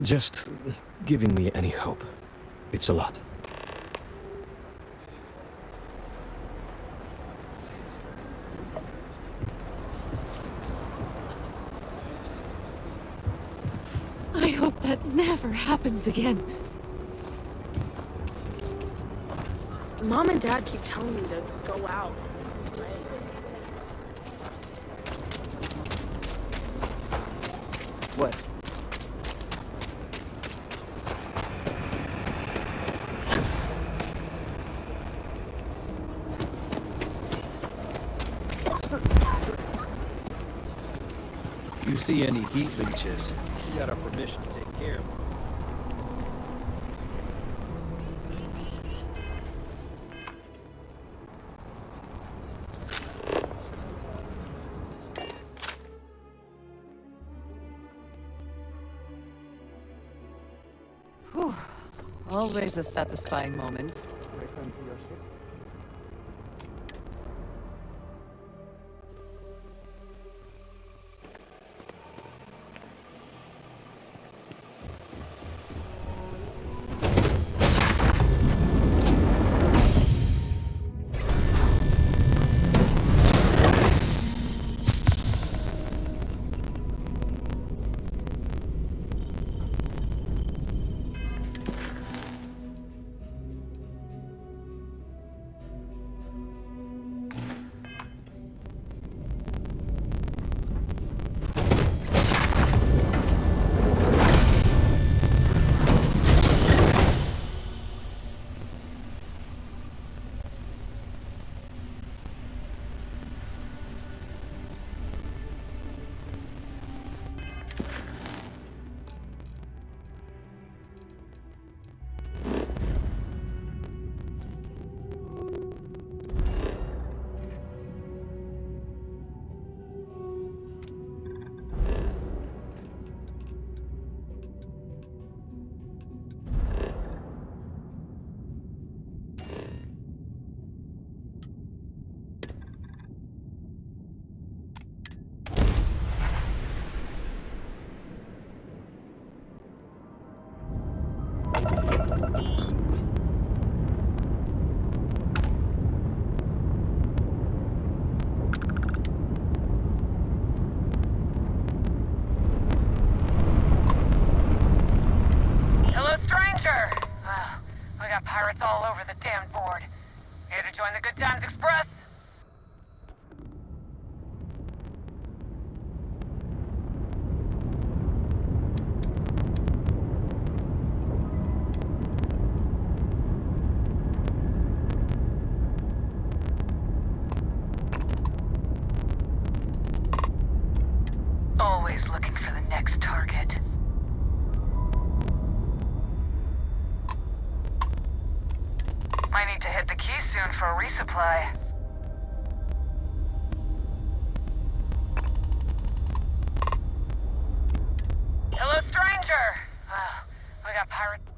Just giving me any hope. It's a lot. I hope that never happens again. Mom and Dad keep telling me to go out. What? You see any heat leeches? You got our permission to take care of them. Whew. Always a satisfying moment. Hello, stranger! We got pirates all over the damn board. Here to join the Good Times Express? Always looking for the next target. Might need to hit the key soon for a resupply. Hello, stranger! We got pirates.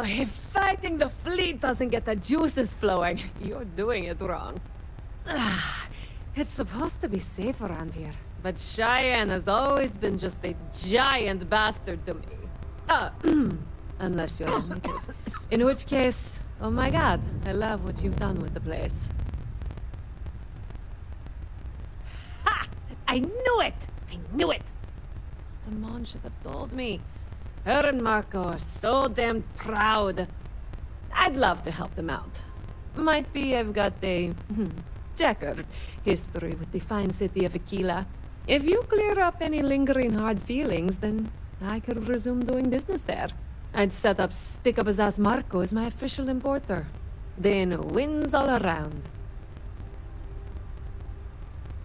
if fighting the fleet doesn't get the juices flowing, you're doing it wrong. It's supposed to be safe around here, but Cheyenne has always been just a giant bastard to me. Unless you're a native. In which case, oh my god, I love what you've done with the place. Ha! I knew it! I knew it! Simone should have told me. Her and Marco are so damned proud. I'd love to help them out. Might be I've got a checkered history with the fine city of Aquila. If you clear up any lingering hard feelings, then I could resume doing business there. I'd set up Stick-Up-His-Ass Marco as my official importer. Then wins all around.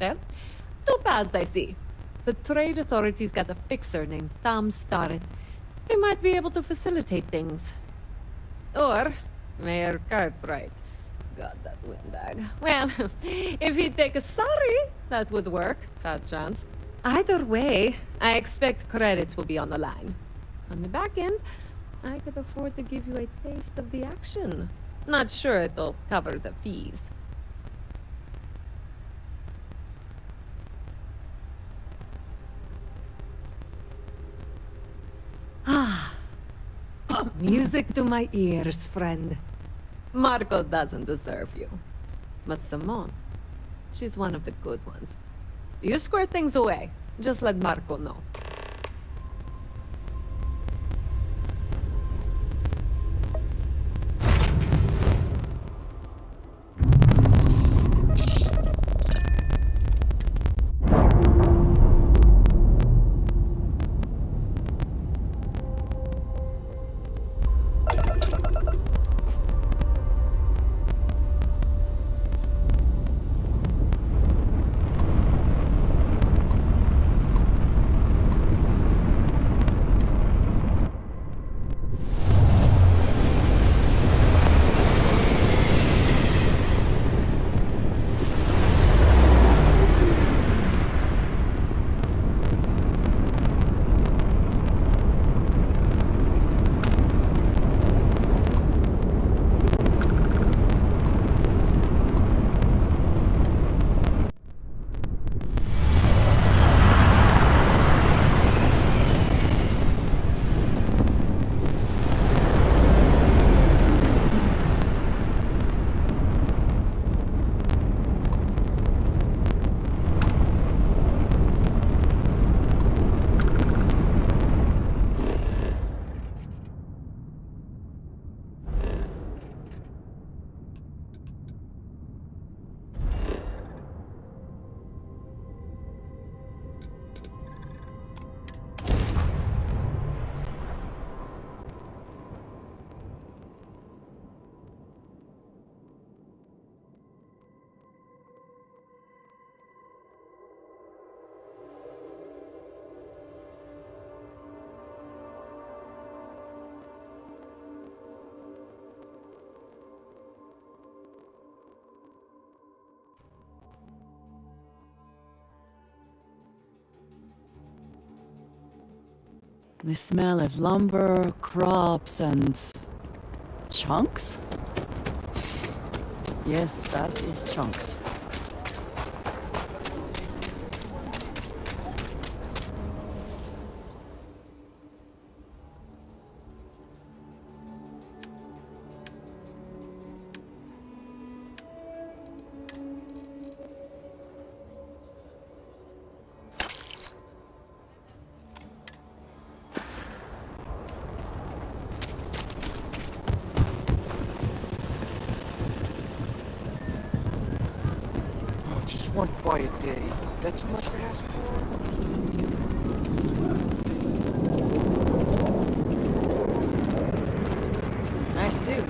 Well, two paths I see. The trade authorities got a fixer named Tom Starrett. He might be able to facilitate things. Or Mayor Cartwright. God, that windbag. Well, if he'd take a sorry, that would work. Fat chance. Either way, I expect credits will be on the line. On the back end, I could afford to give you a taste of the action. Not sure it'll cover the fees. Music to my ears, friend. Marco doesn't deserve you. But Simone, she's one of the good ones. You square things away. Just let Marco know. The smell of lumber, crops, and chunks? Yes, that is chunks. Just one quiet day. That too much to ask for? Nice suit.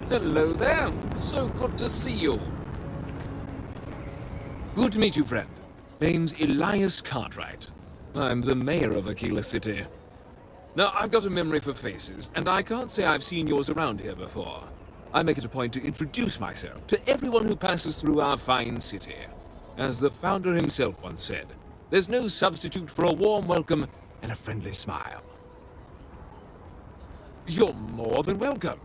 Hello there. So good to see you. Good to meet you, friend. Name's Elias Cartwright. I'm the mayor of Aquila City. Now, I've got a memory for faces, and I can't say I've seen yours around here before. I make it a point to introduce myself to everyone who passes through our fine city. As the founder himself once said, there's no substitute for a warm welcome and a friendly smile. You're more than welcome.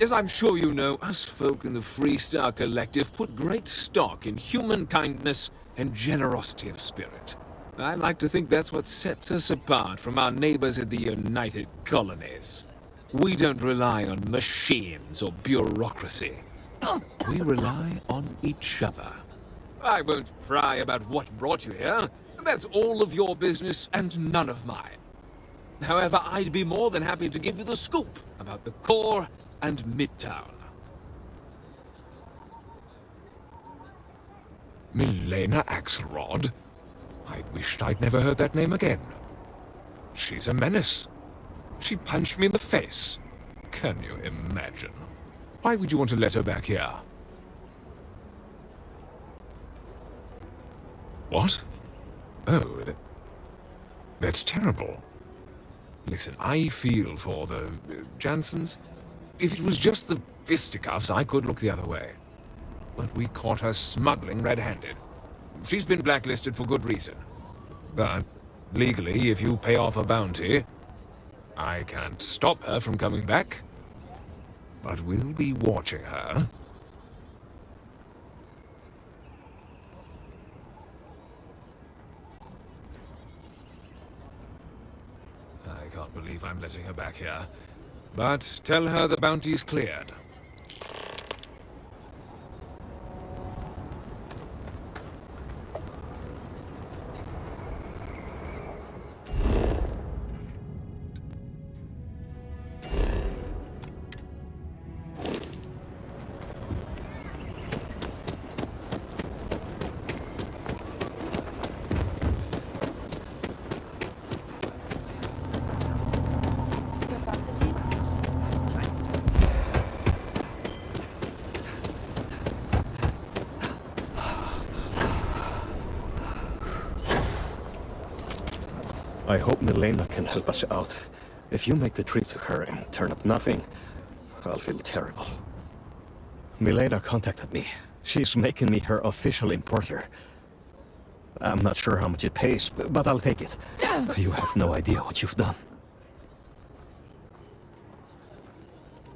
As I'm sure you know, us folk in the Freestar Collective put great stock in human kindness and generosity of spirit. I like to think that's what sets us apart from our neighbors in the United Colonies. We don't rely on machines or bureaucracy. We rely on each other. I won't pry about what brought you here. That's all of your business and none of mine. However, I'd be more than happy to give you the scoop about the core and Midtown. Milena Axelrod? I wished I'd never heard that name again. She's a menace. She punched me in the face. Can you imagine? Why would you want to let her back here? What? Oh, that's terrible. Listen, I feel for the Jansons. If it was just the fisticuffs, I could look the other way. But we caught her smuggling red-handed. She's been blacklisted for good reason. But, legally, if you pay off a bounty, I can't stop her from coming back. But we'll be watching her. I can't believe I'm letting her back here. But tell her the bounty's cleared. I hope Milena can help us out. If you make the trip to her and turn up nothing, I'll feel terrible. Milena contacted me. She's making me her official importer. I'm not sure how much it pays, but I'll take it. You have no idea what you've done.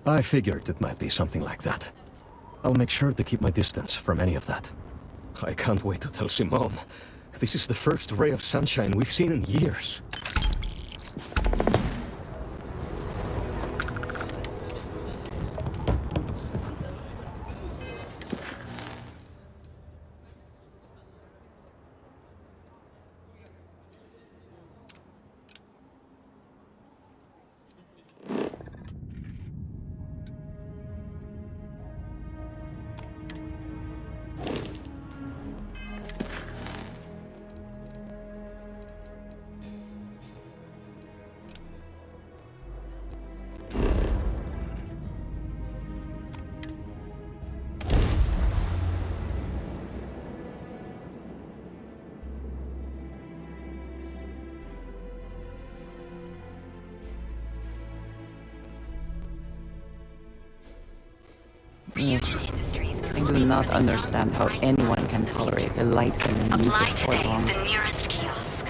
I figured it might be something like that. I'll make sure to keep my distance from any of that. I can't wait to tell Simone. This is the first ray of sunshine we've seen in years. I do not understand how anyone can tolerate the lights and the music for long. The nearest kiosk.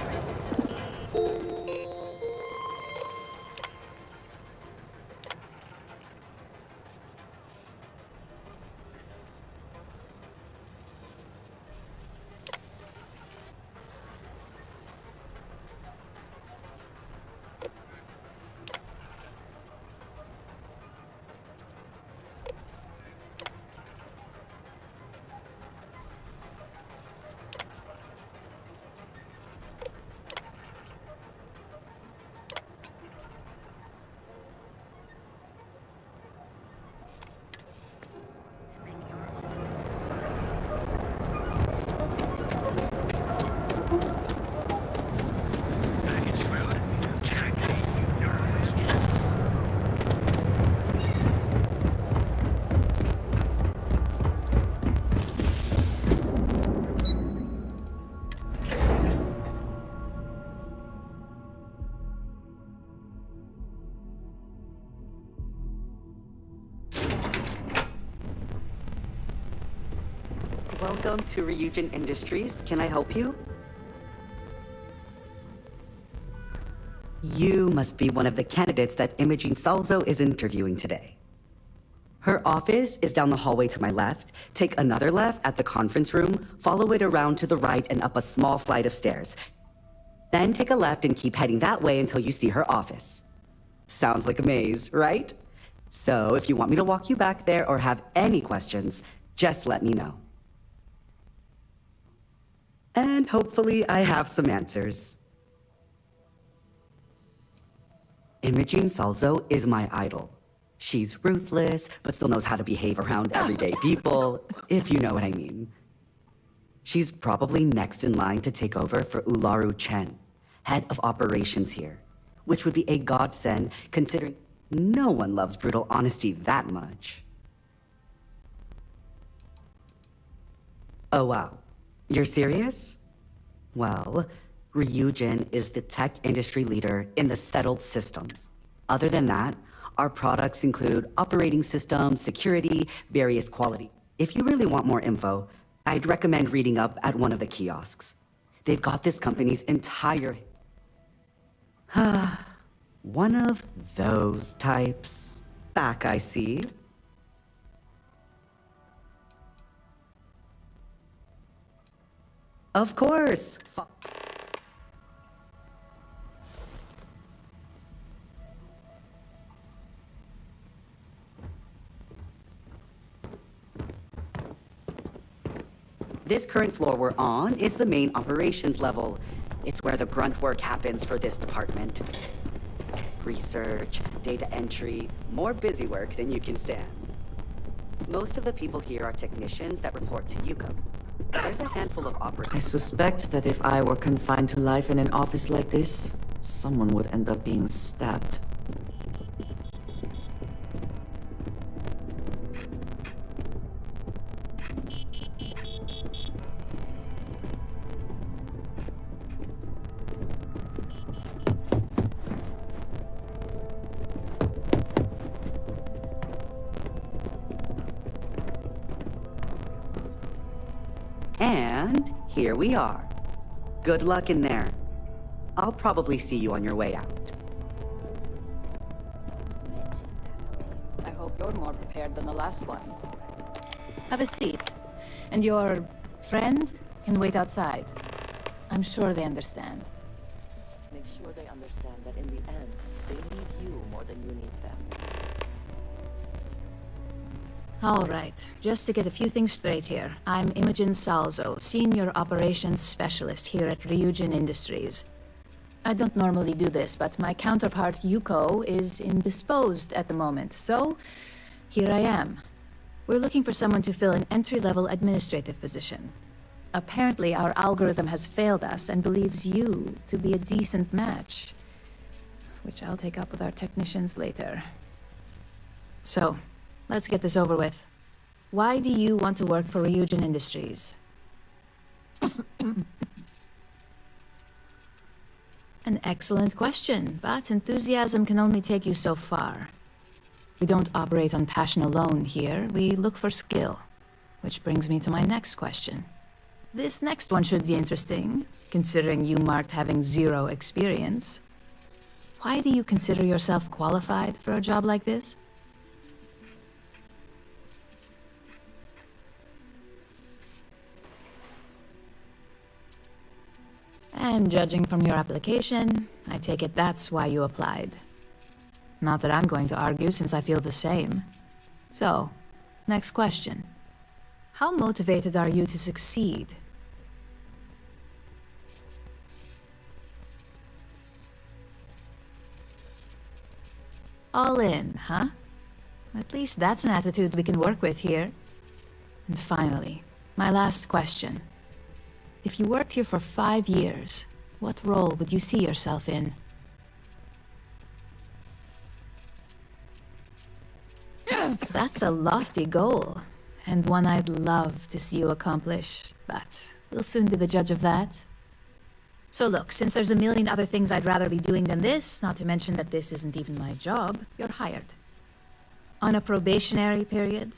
Welcome to Ryujin Industries. Can I help you? You must be one of the candidates that Imogene Salzo is interviewing today. Her office is down the hallway to my left. Take another left at the conference room, follow it around to the right and up a small flight of stairs. Then take a left and keep heading that way until you see her office. Sounds like a maze, right? So if you want me to walk you back there or have any questions, just let me know. And hopefully I have some answers. Imogene Salzo is my idol. She's ruthless, but still knows how to behave around everyday people, if you know what I mean. She's probably next in line to take over for Ularu Chen, head of operations here, which would be a godsend considering no one loves brutal honesty that much. Oh wow, you're serious? Well, Ryujin is the tech industry leader in the settled systems. Other than that, our products include operating systems, security, various quality. If you really want more info, I'd recommend reading up at one of the kiosks. They've got this company's entire... one of those types. Back, I see. Of course. This current floor we're on is the main operations level. It's where the grunt work happens for this department. Research, data entry, more busy work than you can stand. Most of the people here are technicians that report to Yuko. There's a handful of I operators. suspect that if I were confined to life in an office like this, someone would end up being stabbed. And here we are. Good luck in there. I'll probably see you on your way out. I hope you're more prepared than the last one. Have a seat. And your friend can wait outside. I'm sure they understand. Make sure they understand that in the end, they need you more than you need them. All right, just to get a few things straight here. I'm Imogen Salzo, Senior Operations Specialist here at Ryujin Industries. I don't normally do this, but my counterpart Yuko is indisposed at the moment, so here I am. We're looking for someone to fill an entry-level administrative position. Apparently, our algorithm has failed us and believes you to be a decent match, which I'll take up with our technicians later. So, let's get this over with. Why do you want to work for Ryujin Industries? An excellent question, but enthusiasm can only take you so far. We don't operate on passion alone here, we look for skill. Which brings me to my next question. This next one should be interesting, considering you marked having 0 experience. Why do you consider yourself qualified for a job like this? And judging from your application, I take it that's why you applied. Not that I'm going to argue since I feel the same. So, next question. How motivated are you to succeed? All in, huh? At least that's an attitude we can work with here. And finally, my last question. If you worked here for 5 years, what role would you see yourself in? That's a lofty goal, and one I'd love to see you accomplish, but we'll soon be the judge of that. So look, since there's a million other things I'd rather be doing than this, not to mention that this isn't even my job, you're hired. On a probationary period,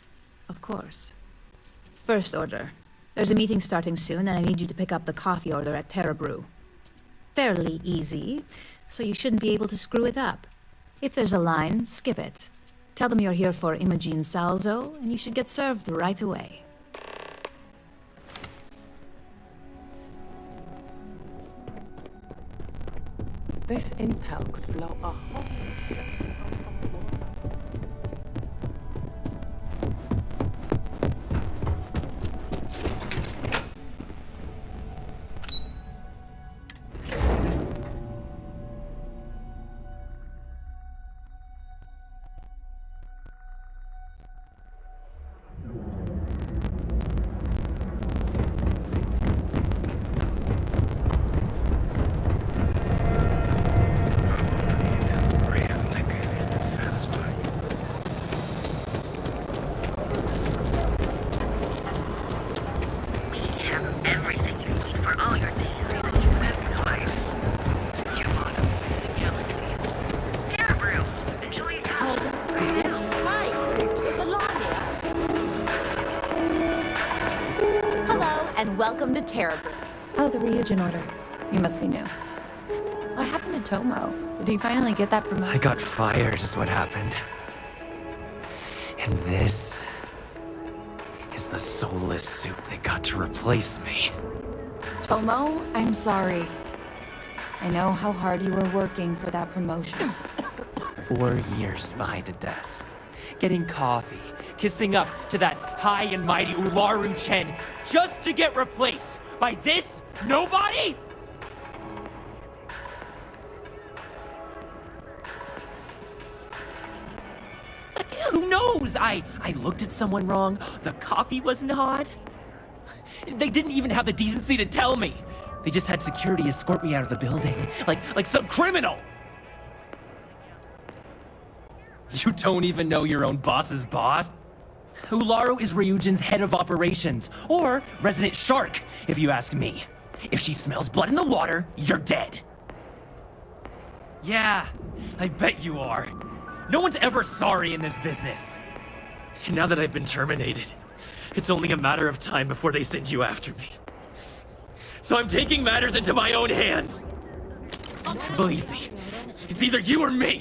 of course. First order. There's a meeting starting soon, and I need you to pick up the coffee order at Terra Brew. Fairly easy, so you shouldn't be able to screw it up. If there's a line, skip it. Tell them you're here for Imogen Salzo, and you should get served right away. This intel could blow up. And welcome to Terra Brew. Oh, the Ryujin order. You must be new. What happened to Tomo? Did he finally get that promotion? I got fired is what happened. And this is the soulless suit that got to replace me. Tomo, I'm sorry. I know how hard you were working for that promotion. 4 years behind a desk, getting coffee, kissing up to that high and mighty Ularu Chen, just to get replaced by this nobody? Who knows? I looked at someone wrong, the coffee wasn't hot. They didn't even have the decency to tell me. They just had security escort me out of the building, like some criminal. You don't even know your own boss's boss? Ularu is Ryujin's head of operations, or resident shark, if you ask me. If she smells blood in the water, you're dead. Yeah, I bet you are. No one's ever sorry in this business. And now that I've been terminated, it's only a matter of time before they send you after me. So I'm taking matters into my own hands. Believe me, it's either you or me.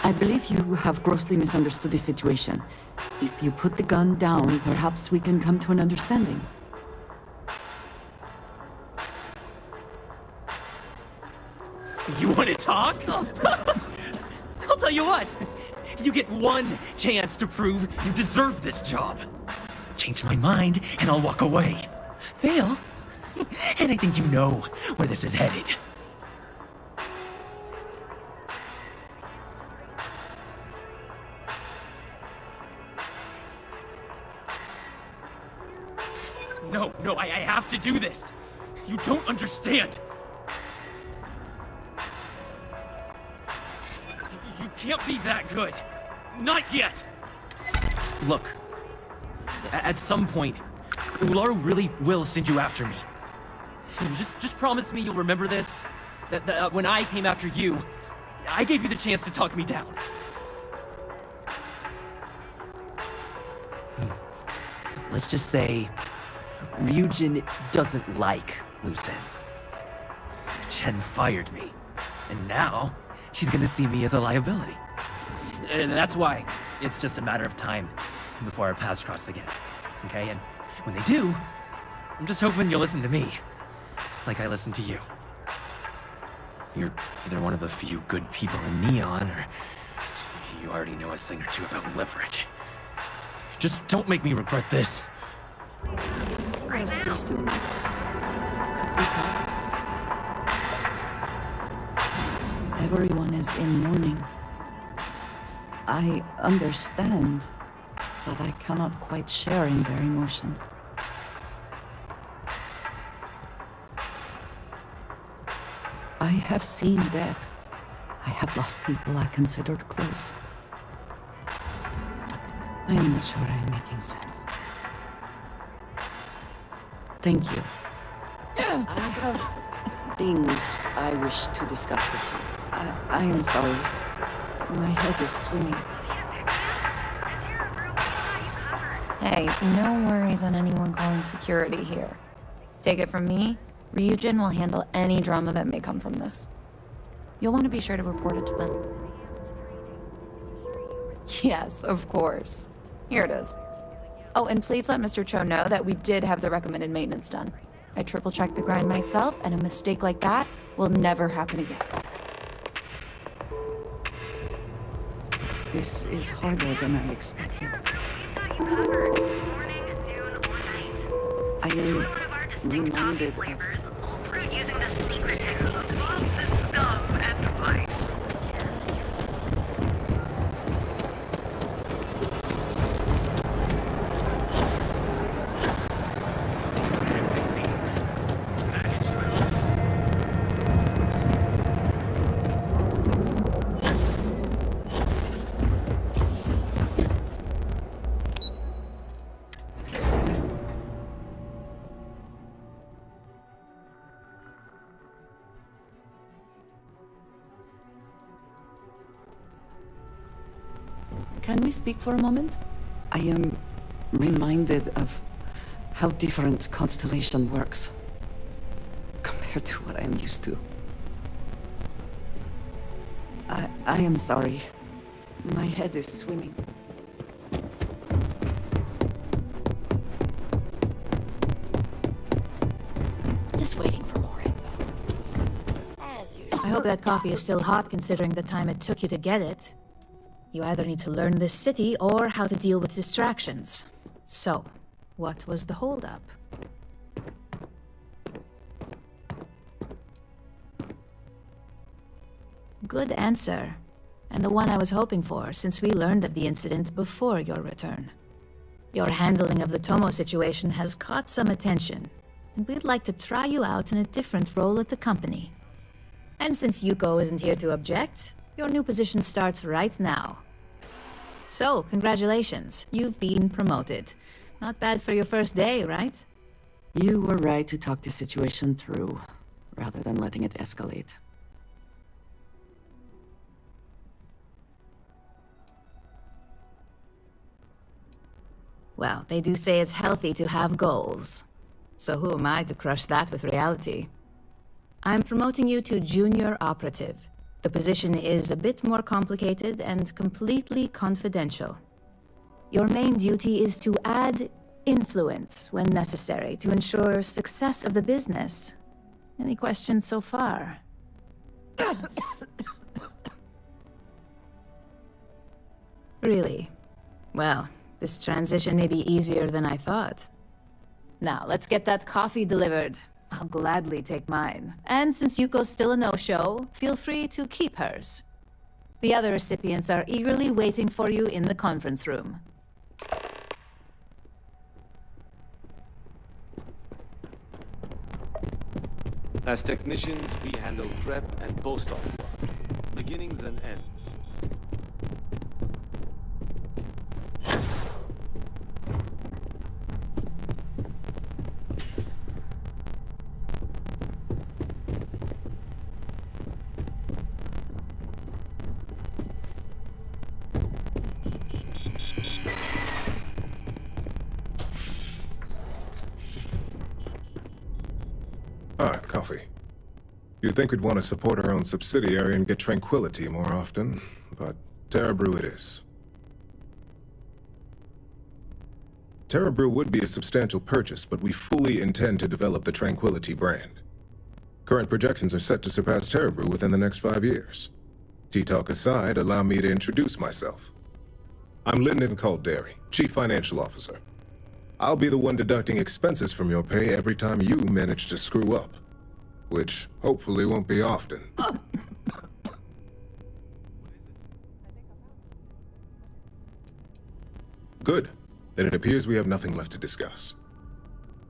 I believe you have grossly misunderstood the situation. If you put the gun down, perhaps we can come to an understanding. You want to talk? I'll tell you what. You get one chance to prove you deserve this job. Change my mind, and I'll walk away. Fail, and I think you know where this is headed. No, I have to do this. You don't understand. You can't be that good. Not yet. Look, at some point, Ularu really will send you after me. Just promise me you'll remember this. That when I came after you, I gave you the chance to talk me down. Let's just say Ryujin doesn't like loose ends. Chen fired me, and now she's gonna see me as a liability. And that's why it's just a matter of time before our paths cross again. Okay? And when they do, I'm just hoping you'll listen to me, like I listen to you. You're either one of the few good people in Neon, or you already know a thing or two about leverage. Just don't make me regret this. Very soon. Could we talk? Everyone is in mourning. I understand, but I cannot quite share in their emotion. I have seen death. I have lost people I considered close. I am not sure I'm making sense. Thank you. I have things I wish to discuss with you. I am sorry. My head is swimming. Hey, no worries on anyone calling security here. Take it from me, Ryujin will handle any drama that may come from this. You'll want to be sure to report it to them. Yes, of course. Here it is. Oh, and please let Mr. Cho know that we did have the recommended maintenance done. I triple-checked the grind myself, and a mistake like that will never happen again. This is harder than I expected. I am reminded of Can we speak for a moment? I am reminded of how different Constellation works compared to what I am used to. I am sorry. My head is swimming. Just waiting for more info. As usual. I hope that coffee is still hot considering the time it took you to get it. You either need to learn this city or how to deal with distractions. So, what was the holdup? Good answer. And the one I was hoping for, since we learned of the incident before your return. Your handling of the Tomo situation has caught some attention, and we'd like to try you out in a different role at the company. And since Yuko isn't here to object, your new position starts right now. So, congratulations. You've been promoted. Not bad for your first day, right? You were right to talk the situation through, rather than letting it escalate. Well, they do say it's healthy to have goals. So who am I to crush that with reality? I'm promoting you to junior operative. The position is a bit more complicated and completely confidential. Your main duty is to add influence when necessary to ensure success of the business. Any questions so far? Really? Well, this transition may be easier than I thought. Now, let's get that coffee delivered. I'll gladly take mine. And since Yuko's still a no-show, feel free to keep hers. The other recipients are eagerly waiting for you in the conference room. As technicians, we handle prep and post-op work, beginnings and ends. Coffee. You'd think we'd want to support our own subsidiary and get tranquility more often, but Terra Brew it is. Terra Brew would be a substantial purchase, but we fully intend to develop the Tranquility brand. Current projections are set to surpass Terra Brew within the next 5 years. Tea-talk aside, allow me to introduce myself. I'm Lyndon Calderi, Chief Financial Officer. I'll be the one deducting expenses from your pay every time you manage to screw up. Which hopefully won't be often. Good. Then it appears we have nothing left to discuss.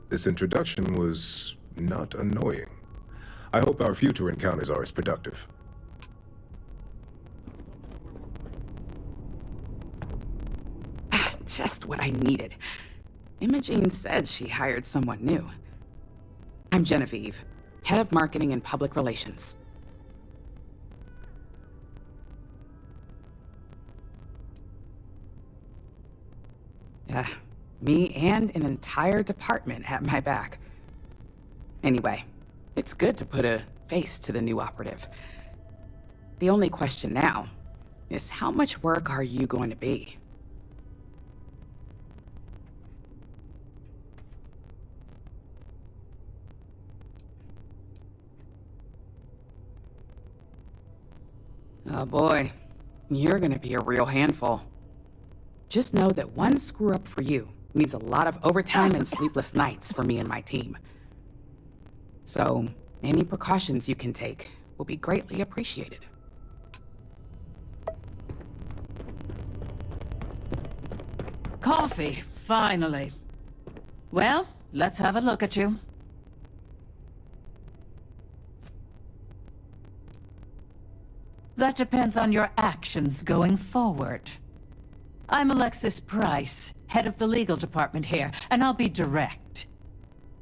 This introduction was not annoying. I hope our future encounters are as productive. Just what I needed. Imogene said she hired someone new. I'm Genevieve, Head of Marketing and Public Relations. Me and an entire department at my back. Anyway, it's good to put a face to the new operative. The only question now is how much work are you going to be? Oh boy, you're gonna be a real handful. Just know that one screw up for you means a lot of overtime and sleepless nights for me and my team. So, any precautions you can take will be greatly appreciated. Coffee, finally. Well, let's have a look at you. That depends on your actions going forward. I'm Alexis Price, head of the legal department here, and I'll be direct.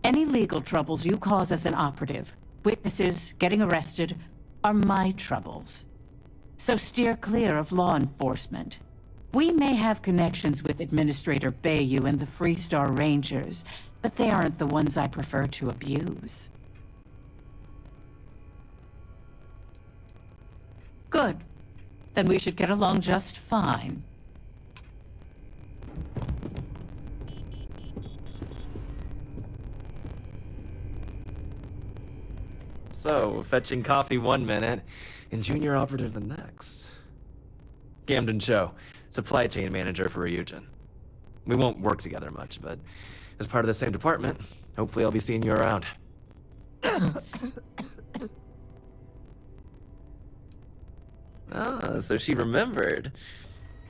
Any legal troubles you cause as an operative, witnesses, getting arrested, are my troubles. So steer clear of law enforcement. We may have connections with Administrator Bayou and the Freestar Rangers, but they aren't the ones I prefer to abuse. Good. Then we should get along just fine. So, fetching coffee 1 minute, and junior operative the next. Camden Cho, supply chain manager for Ryujin. We won't work together much, but as part of the same department, hopefully I'll be seeing you around. Ah, so she remembered.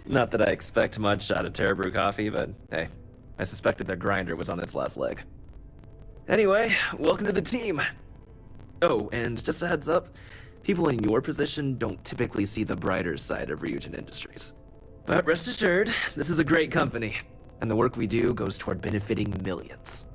Not that I expect much out of Terra Brew coffee, but hey, I suspected their grinder was on its last leg. Anyway, welcome to the team. Oh, and just a heads up, people in your position don't typically see the brighter side of Ryujin Industries. But rest assured, this is a great company, and the work we do goes toward benefiting millions.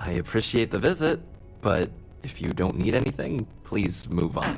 I appreciate the visit, but if you don't need anything, please move on.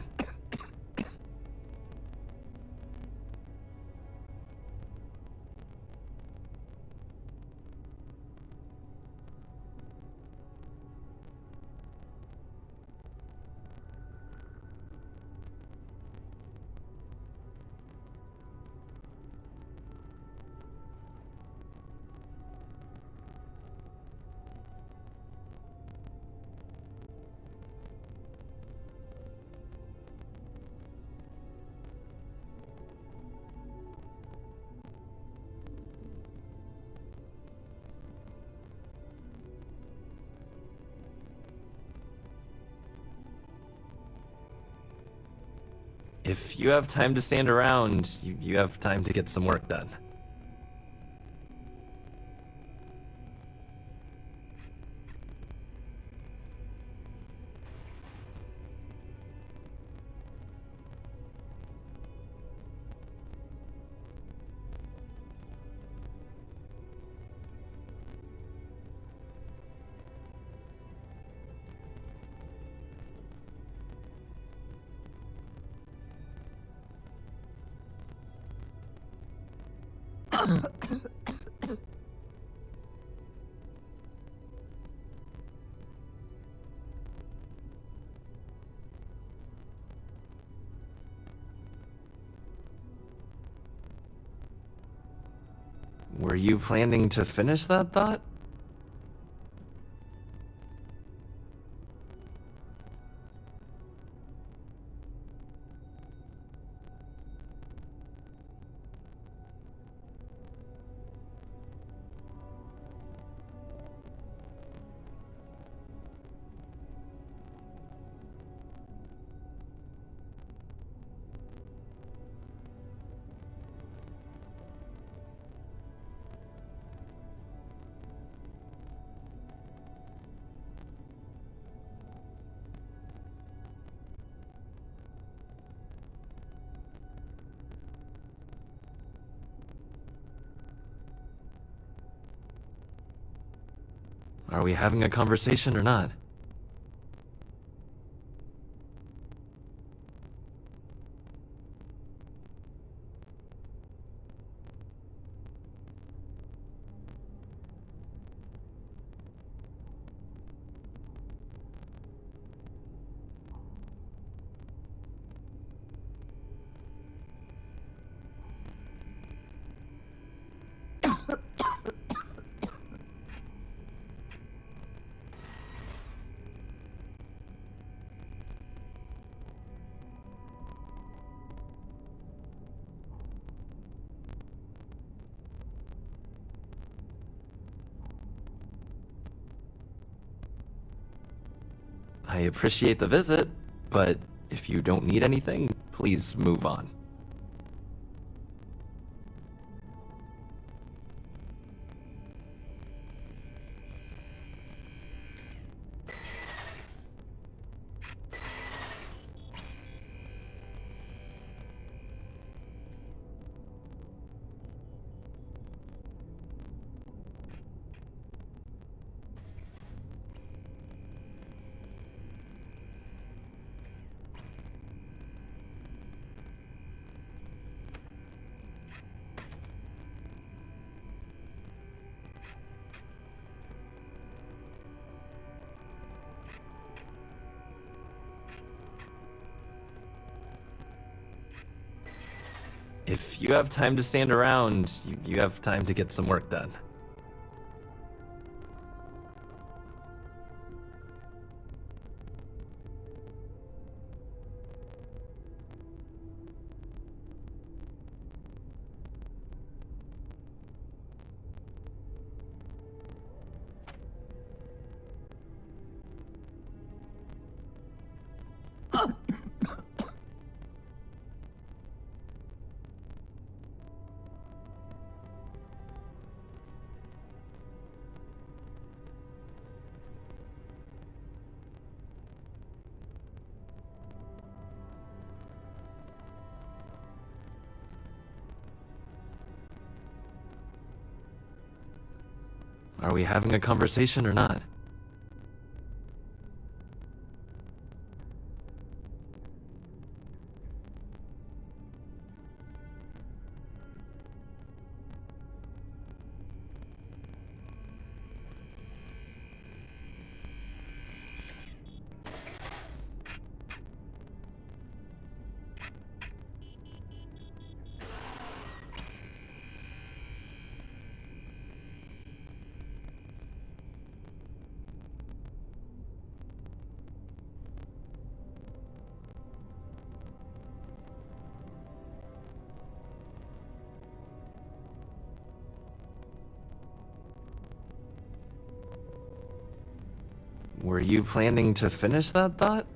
If you have time to stand around, you have time to get some work done. Were you planning to finish that thought? Are we having a conversation or not? I appreciate the visit, but if you don't need anything, please move on. If you have time to stand around, you have time to get some work done. Are we having a conversation or not? Were you planning to finish that thought?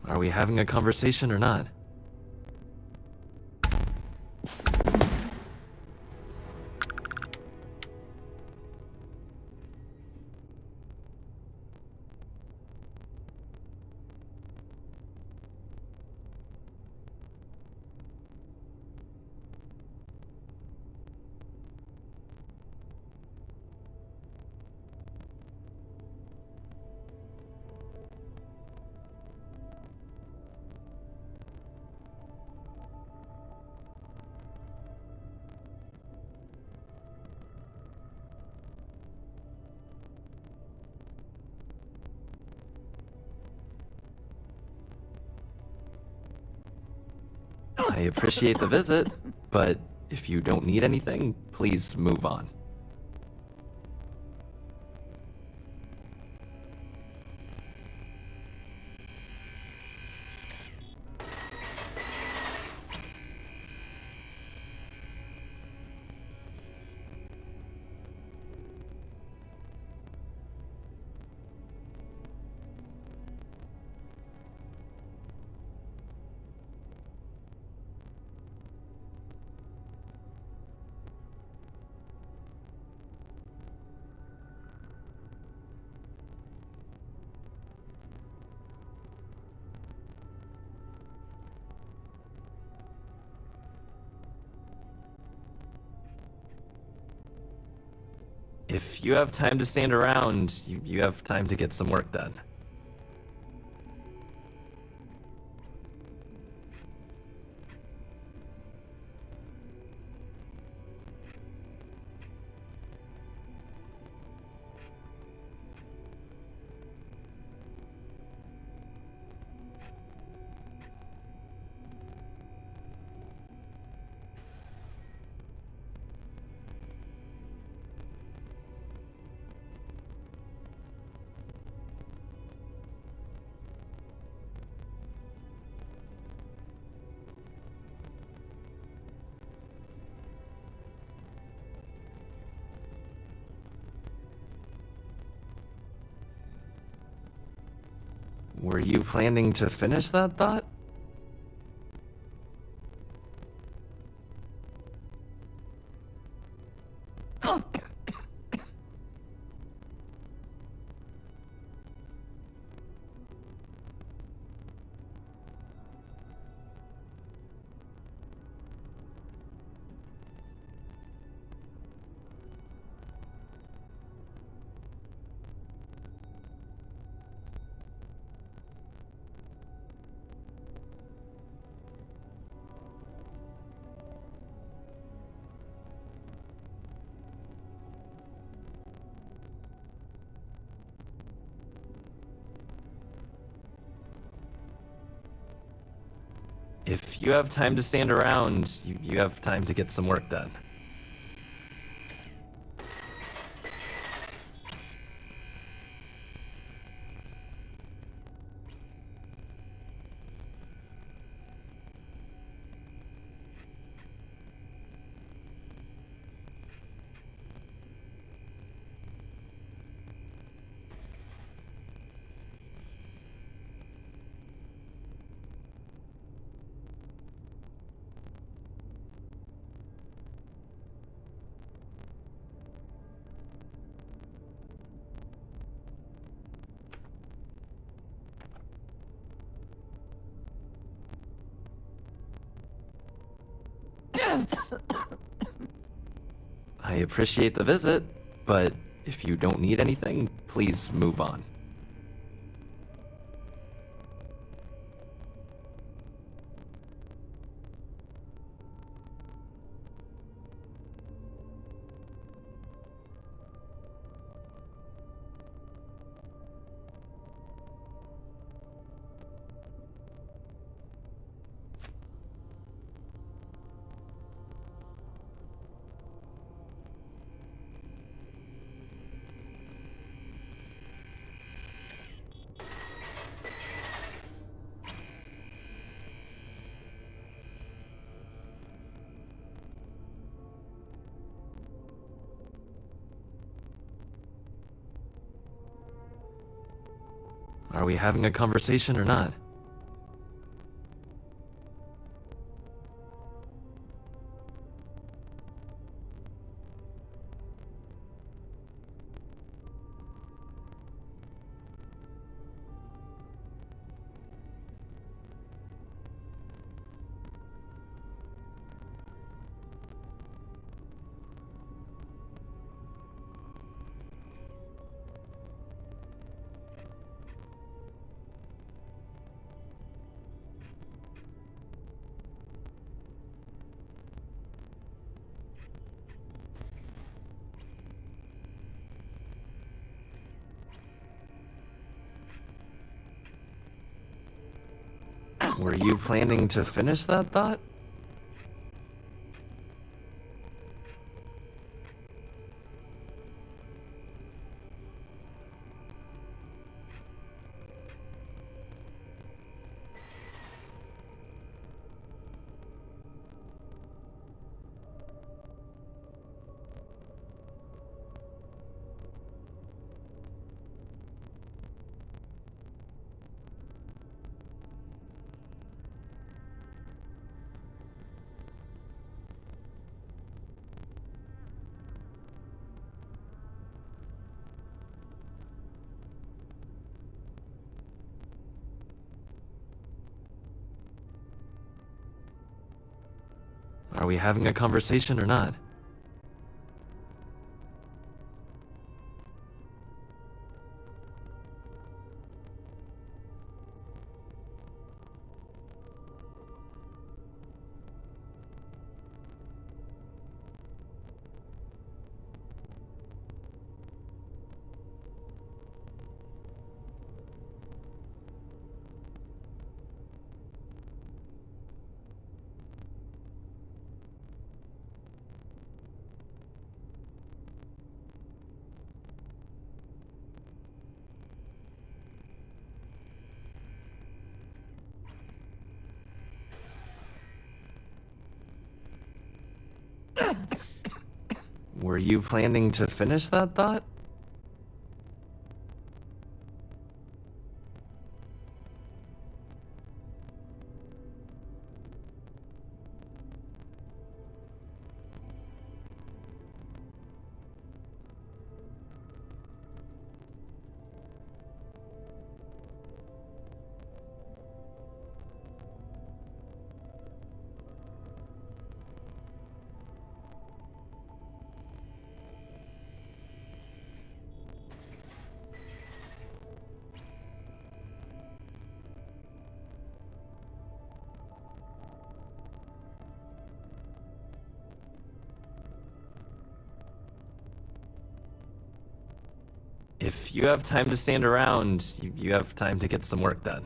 Are we having a conversation or not? I appreciate the visit, but if you don't need anything, please move on. If you have time to stand around, you have time to get some work done. Were you planning to finish that thought? If you have time to stand around, you have time to get some work done. I appreciate the visit, but if you don't need anything, please move on. Are we having a conversation or not? Were you planning to finish that thought? Are we having a conversation or not? Were you planning to finish that thought? If you have time to stand around, you have time to get some work done.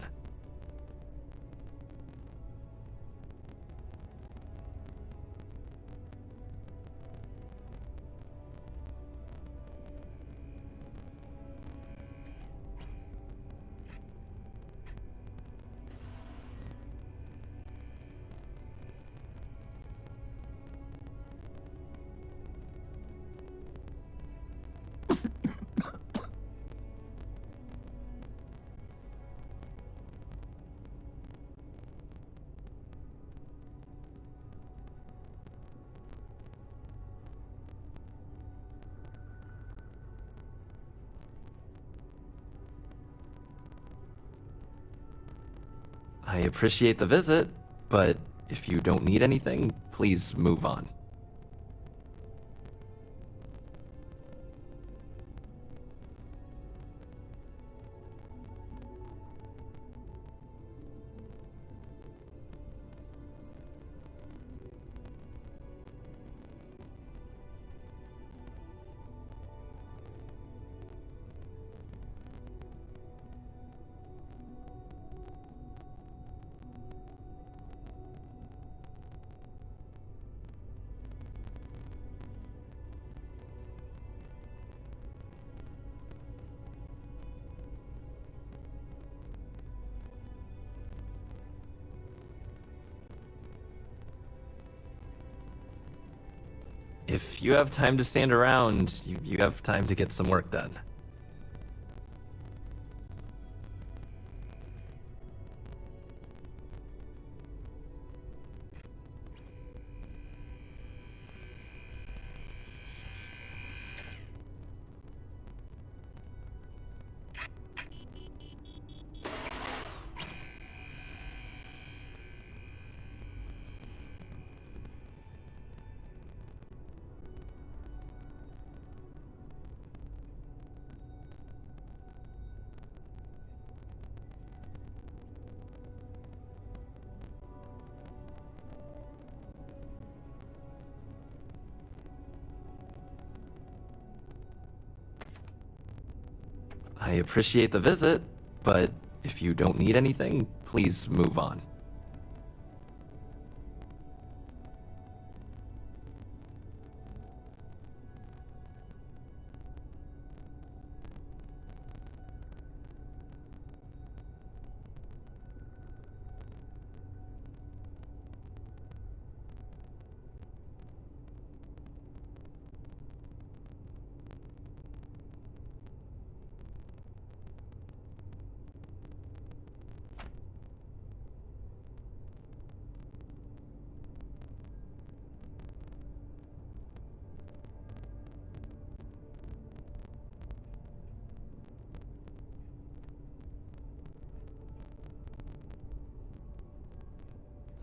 I appreciate the visit, but if you don't need anything, please move on. If you have time to stand around, you have time to get some work done. I appreciate the visit, but if you don't need anything, please move on.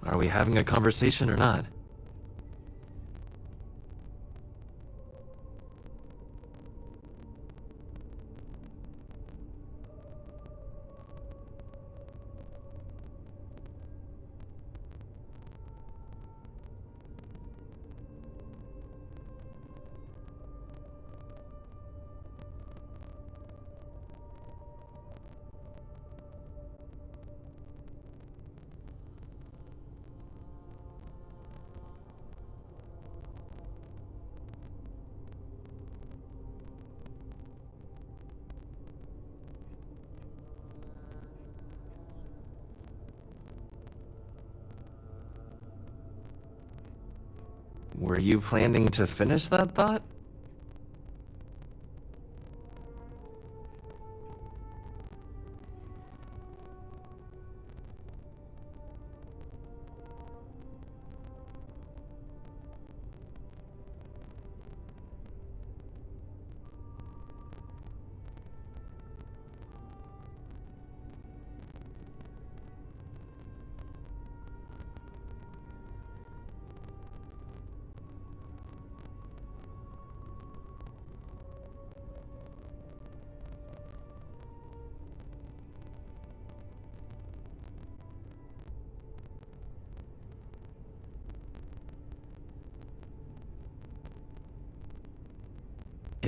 Are we having a conversation or not? Were you planning to finish that thought?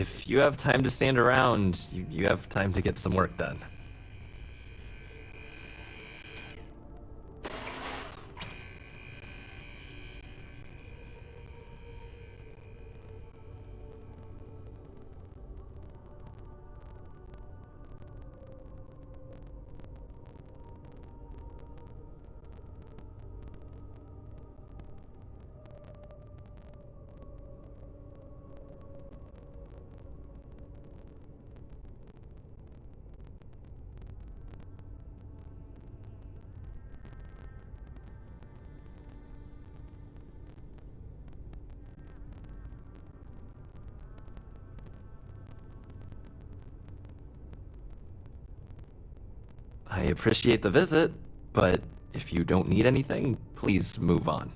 If you have time to stand around, you have time to get some work done. I appreciate the visit, but if you don't need anything, please move on.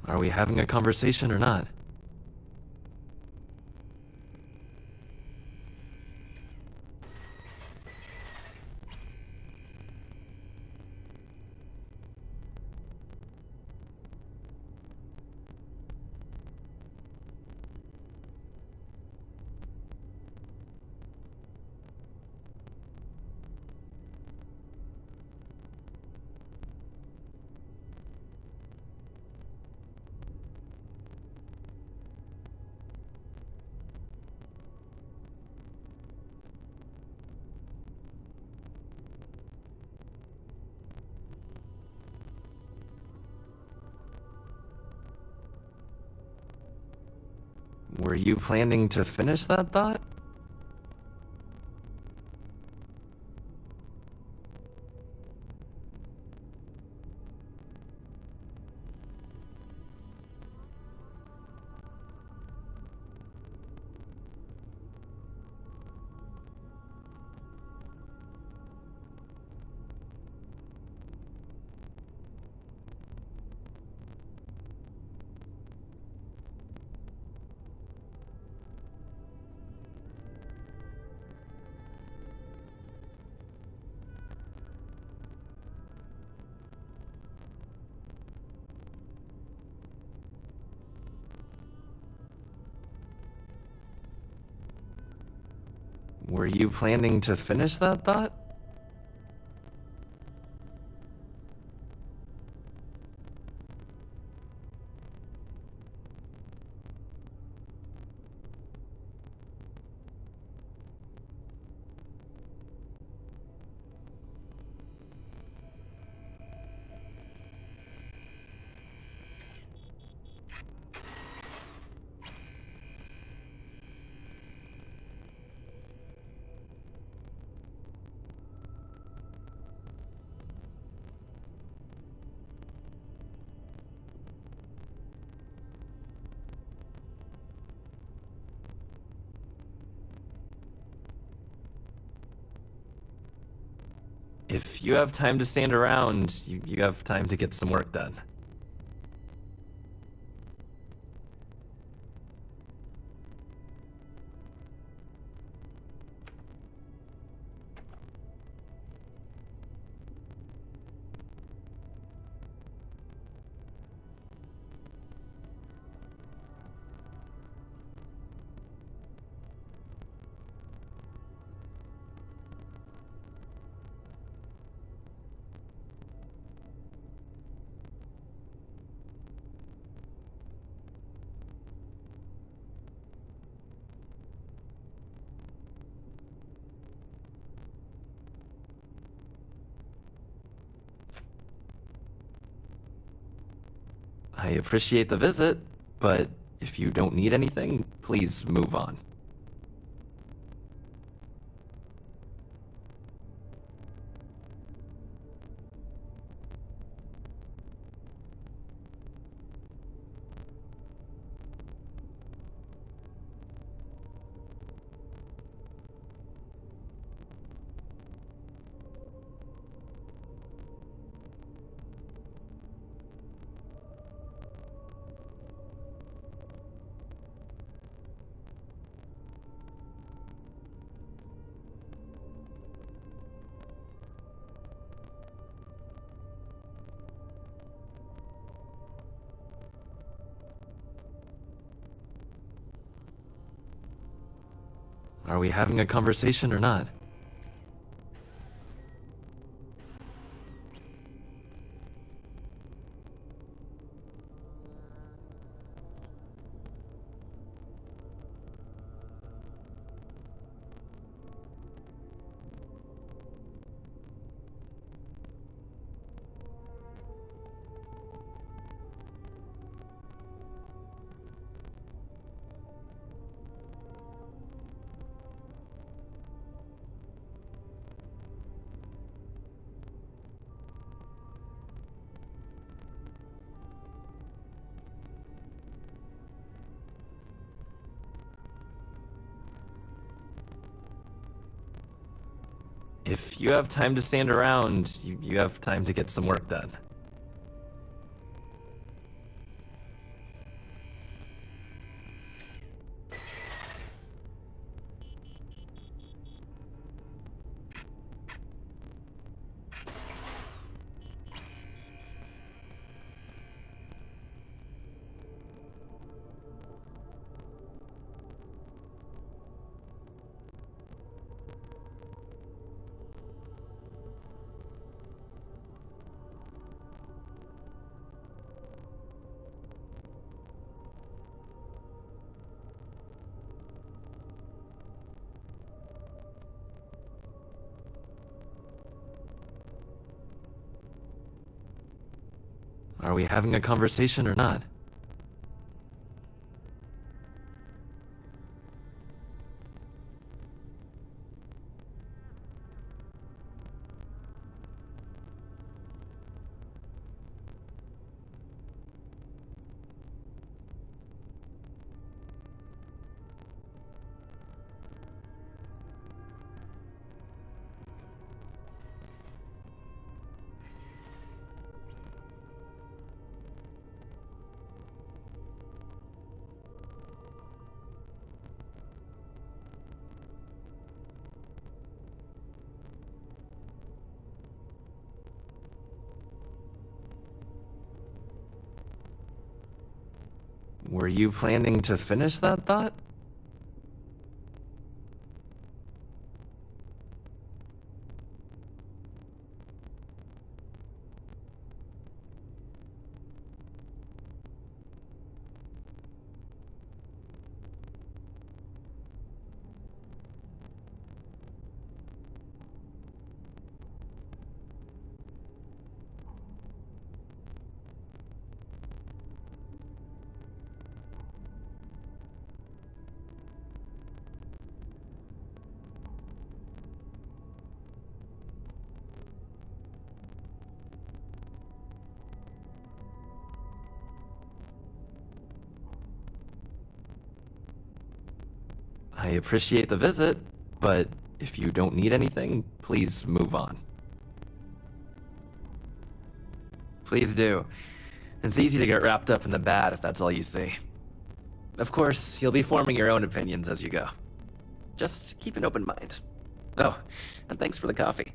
Are we having a conversation or not? Were you planning to finish that thought? Were you planning to finish that thought? If you have time to stand around, you have time to get some work done. I appreciate the visit, but if you don't need anything, please move on. Are we having a conversation or not? If you have time to stand around, you have time to get some work done. Are we having a conversation or not? Were you planning to finish that thought? I appreciate the visit, but if you don't need anything, please move on. Please do. It's easy to get wrapped up in the bad if that's all you see. Of course, you'll be forming your own opinions as you go. Just keep an open mind. Oh, and thanks for the coffee.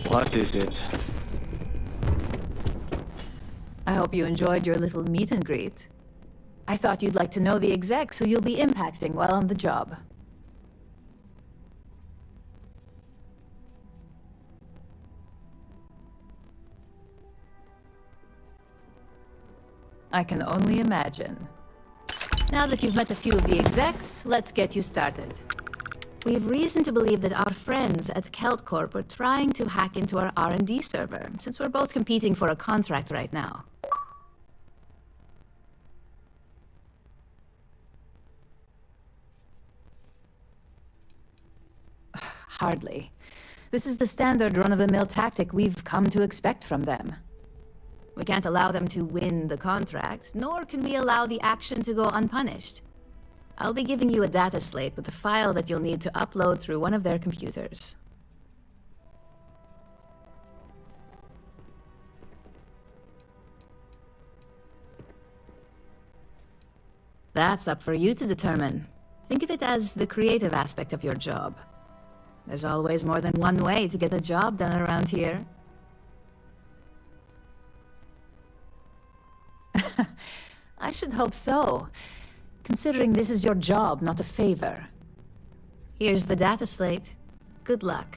What is it? I hope you enjoyed your little meet and greet. I thought you'd like to know the execs who you'll be impacting while on the job. I can only imagine. Now that you've met a few of the execs, let's get you started. We have reason to believe that our friends at Kelt Corp are trying to hack into our R&D server, since we're both competing for a contract right now. Hardly. This is the standard run-of-the-mill tactic we've come to expect from them. We can't allow them to win the contract, nor can we allow the action to go unpunished. I'll be giving you a data slate with a file that you'll need to upload through one of their computers. That's up for you to determine. Think of it as the creative aspect of your job. There's always more than one way to get the job done around here. I should hope so, considering this is your job, not a favor. Here's the data slate. Good luck.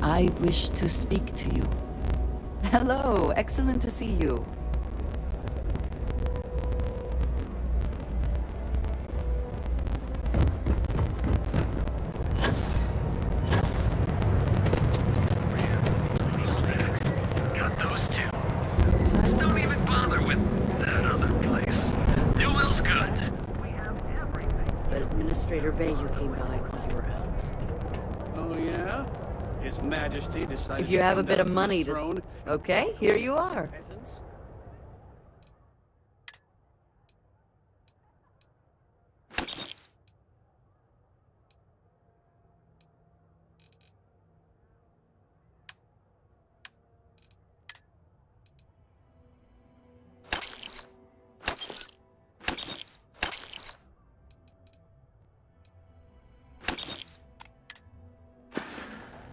I wish to speak to you. Hello, excellent to see you. Got those two. Just don't even bother with that other place. New Will's goods. But Administrator Bayou came by while you were out. Oh, yeah? His Majesty decided If you have a come bit down of from money his to... throne. Okay, here you are. Peasants?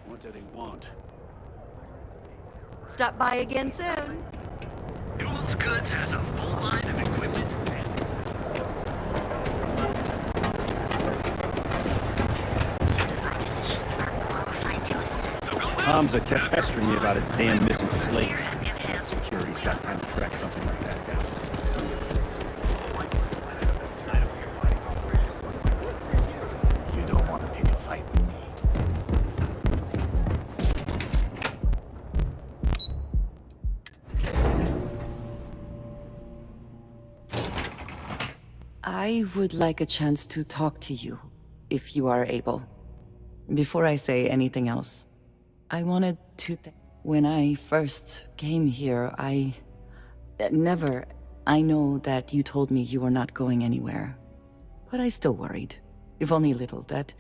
What did he want? Stop by again soon. New Will's goods has a full line of equipment. Hamza kept pestering me about his damn missing slate. Security's got time to track something like that down. You don't want to pick a fight with me. I would like a chance to talk to you, if you are able. Before I say anything else, I wanted to... When I first came here, I know that you told me you were not going anywhere. But I still worried, if only a little, that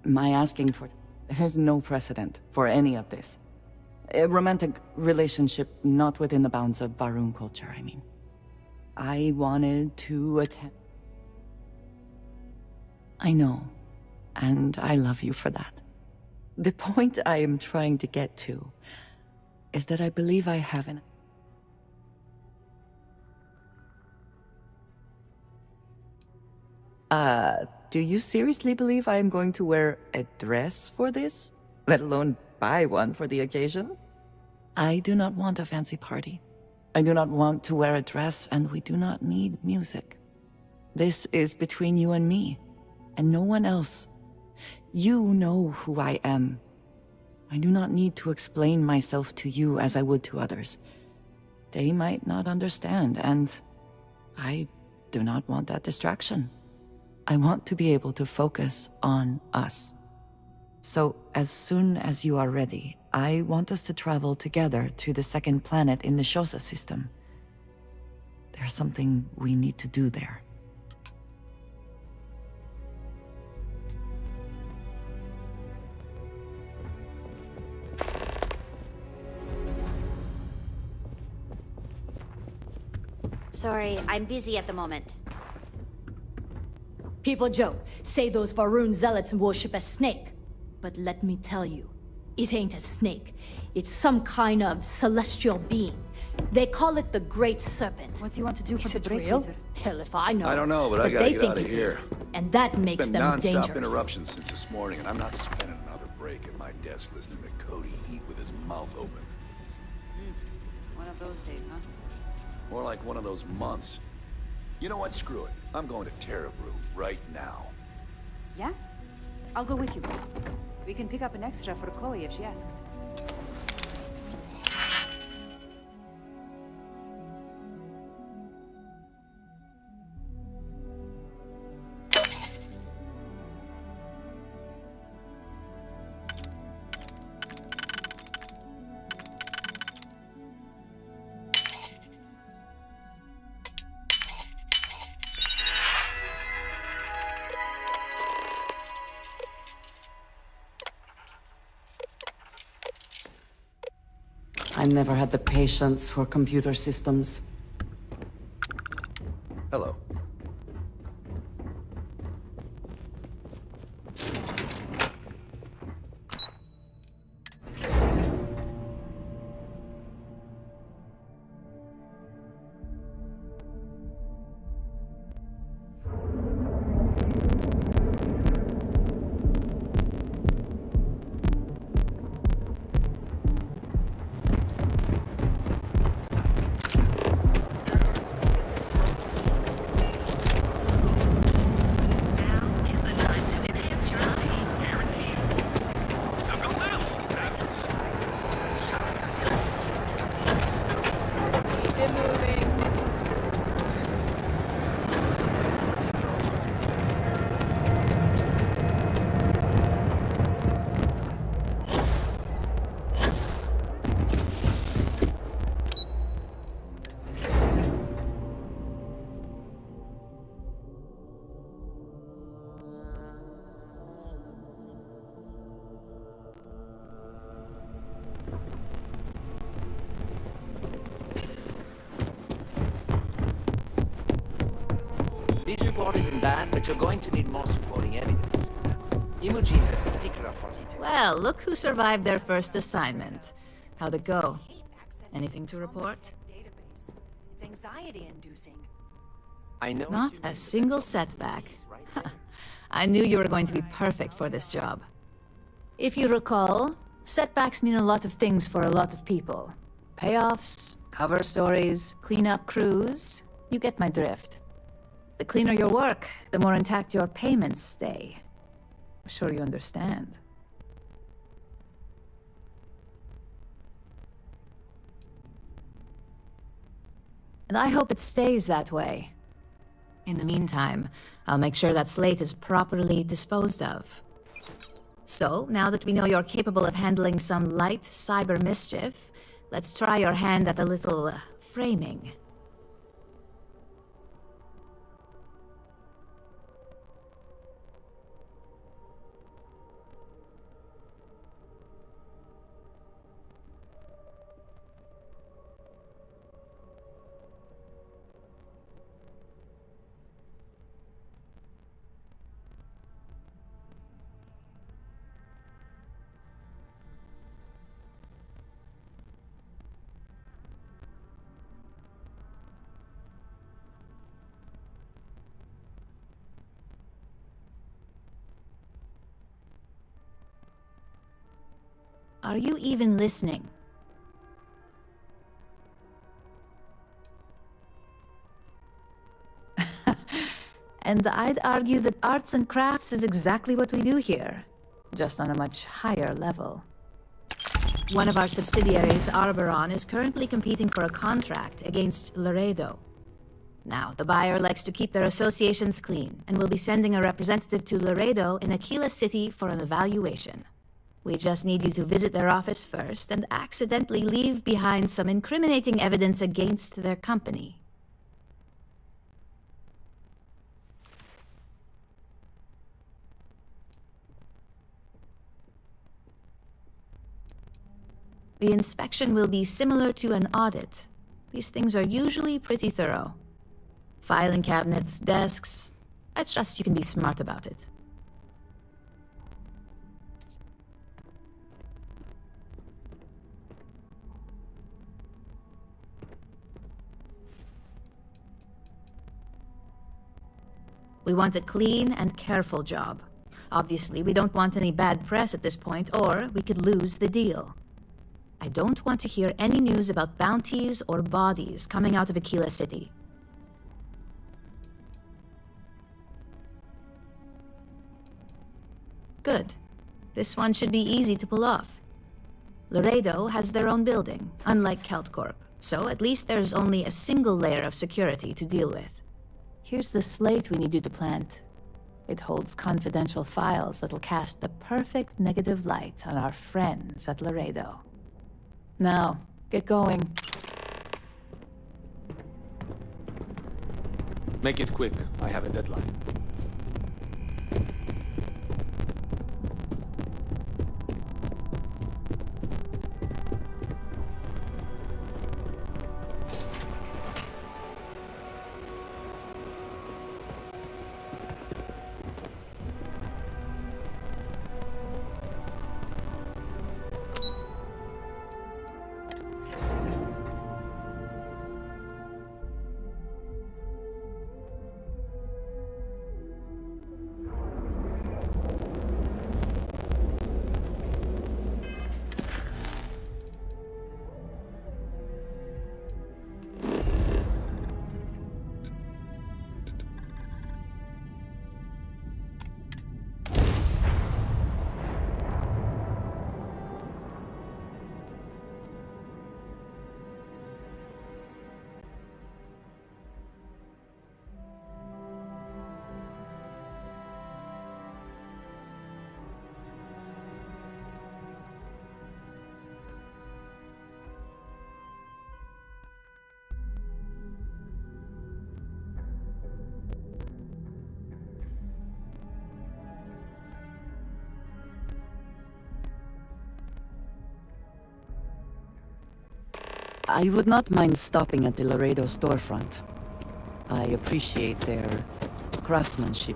my asking for... There's no precedent for any of this. A romantic relationship not within the bounds of Barun culture, I mean. I wanted to attempt... I know, and I love you for that. The point I am trying to get to is that I believe I have an... Do you seriously believe I am going to wear a dress for this? Let alone buy one for the occasion? I do not want a fancy party. I do not want to wear a dress, and we do not need music. This is between you and me, and no one else. You know who I am. I do not need to explain myself to you as I would to others. They might not understand, and I do not want that distraction. I want to be able to focus on us. So, as soon as you are ready, I want us to travel together to the second planet in the Shosa system. There's something we need to do there. Sorry, I'm busy at the moment. People joke, say those Varun zealots worship a snake. But let me tell you, it ain't a snake. It's some kind of celestial being. They call it the Great Serpent. What do you want to do for the breakwater? Hell if I know. I don't know, but I gotta they get think out of it here. is. And that makes It's been them non-stop dangerous. interruptions since this morning, and I'm not spending another break at my desk listening to Cody eat with his mouth open. One of those days, huh? More like one of those months. You know what? Screw it. I'm going to Terrabrew right now. Yeah? I'll go with you. We can pick up an extra for Chloe if she asks. I never had the patience for computer systems. Hello. This report isn't bad, but you're going to need more supporting evidence. Imogene's a stickler for detail. Well, look who survived their first assignment. How'd it go? Anything to report? It's anxiety-inducing. I know. Not a single setback. I knew you were going to be perfect for this job. If you recall, setbacks mean a lot of things for a lot of people. Payoffs, cover stories, cleanup crews. You get my drift. The cleaner your work, the more intact your payments stay. I'm sure you understand. And I hope it stays that way. In the meantime, I'll make sure that slate is properly disposed of. So, now that we know you're capable of handling some light cyber mischief, let's try your hand at a little framing. Are you even listening? And I'd argue that arts and crafts is exactly what we do here, just on a much higher level. One of our subsidiaries, Arboron, is currently competing for a contract against Laredo. Now, the buyer likes to keep their associations clean, and will be sending a representative to Laredo in Aquila City for an evaluation. We just need you to visit their office first and accidentally leave behind some incriminating evidence against their company. The inspection will be similar to an audit. These things are usually pretty thorough. Filing cabinets, desks. I trust you can be smart about it. We want a clean and careful job. Obviously, we don't want any bad press at this point, or we could lose the deal. I don't want to hear any news about bounties or bodies coming out of Aquila City. Good. This one should be easy to pull off. Laredo has their own building, unlike CeltCorp, so at least there's only a single layer of security to deal with. Here's the slate we need you to plant. It holds confidential files that'll cast the perfect negative light on our friends at Laredo. Now, get going. Make it quick. I have a deadline. I would not mind stopping at the Laredo storefront. I appreciate their craftsmanship.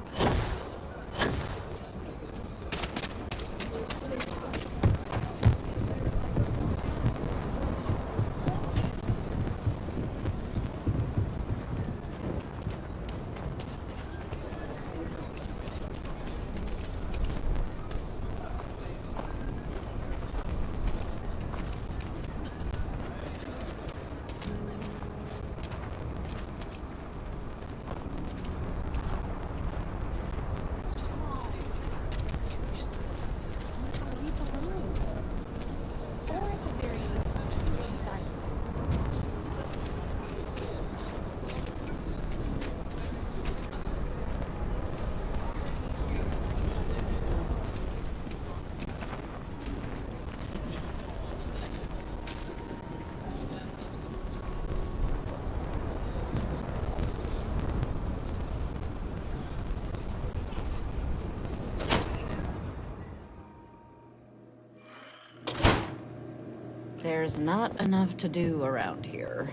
There's not enough to do around here.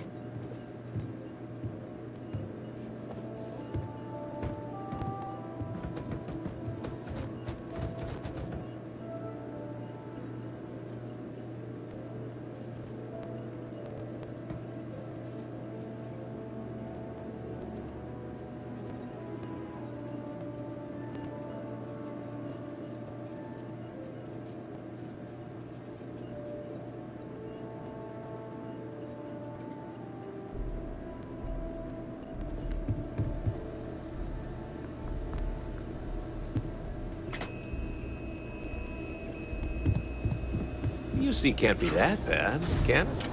UC can't be that bad, can it?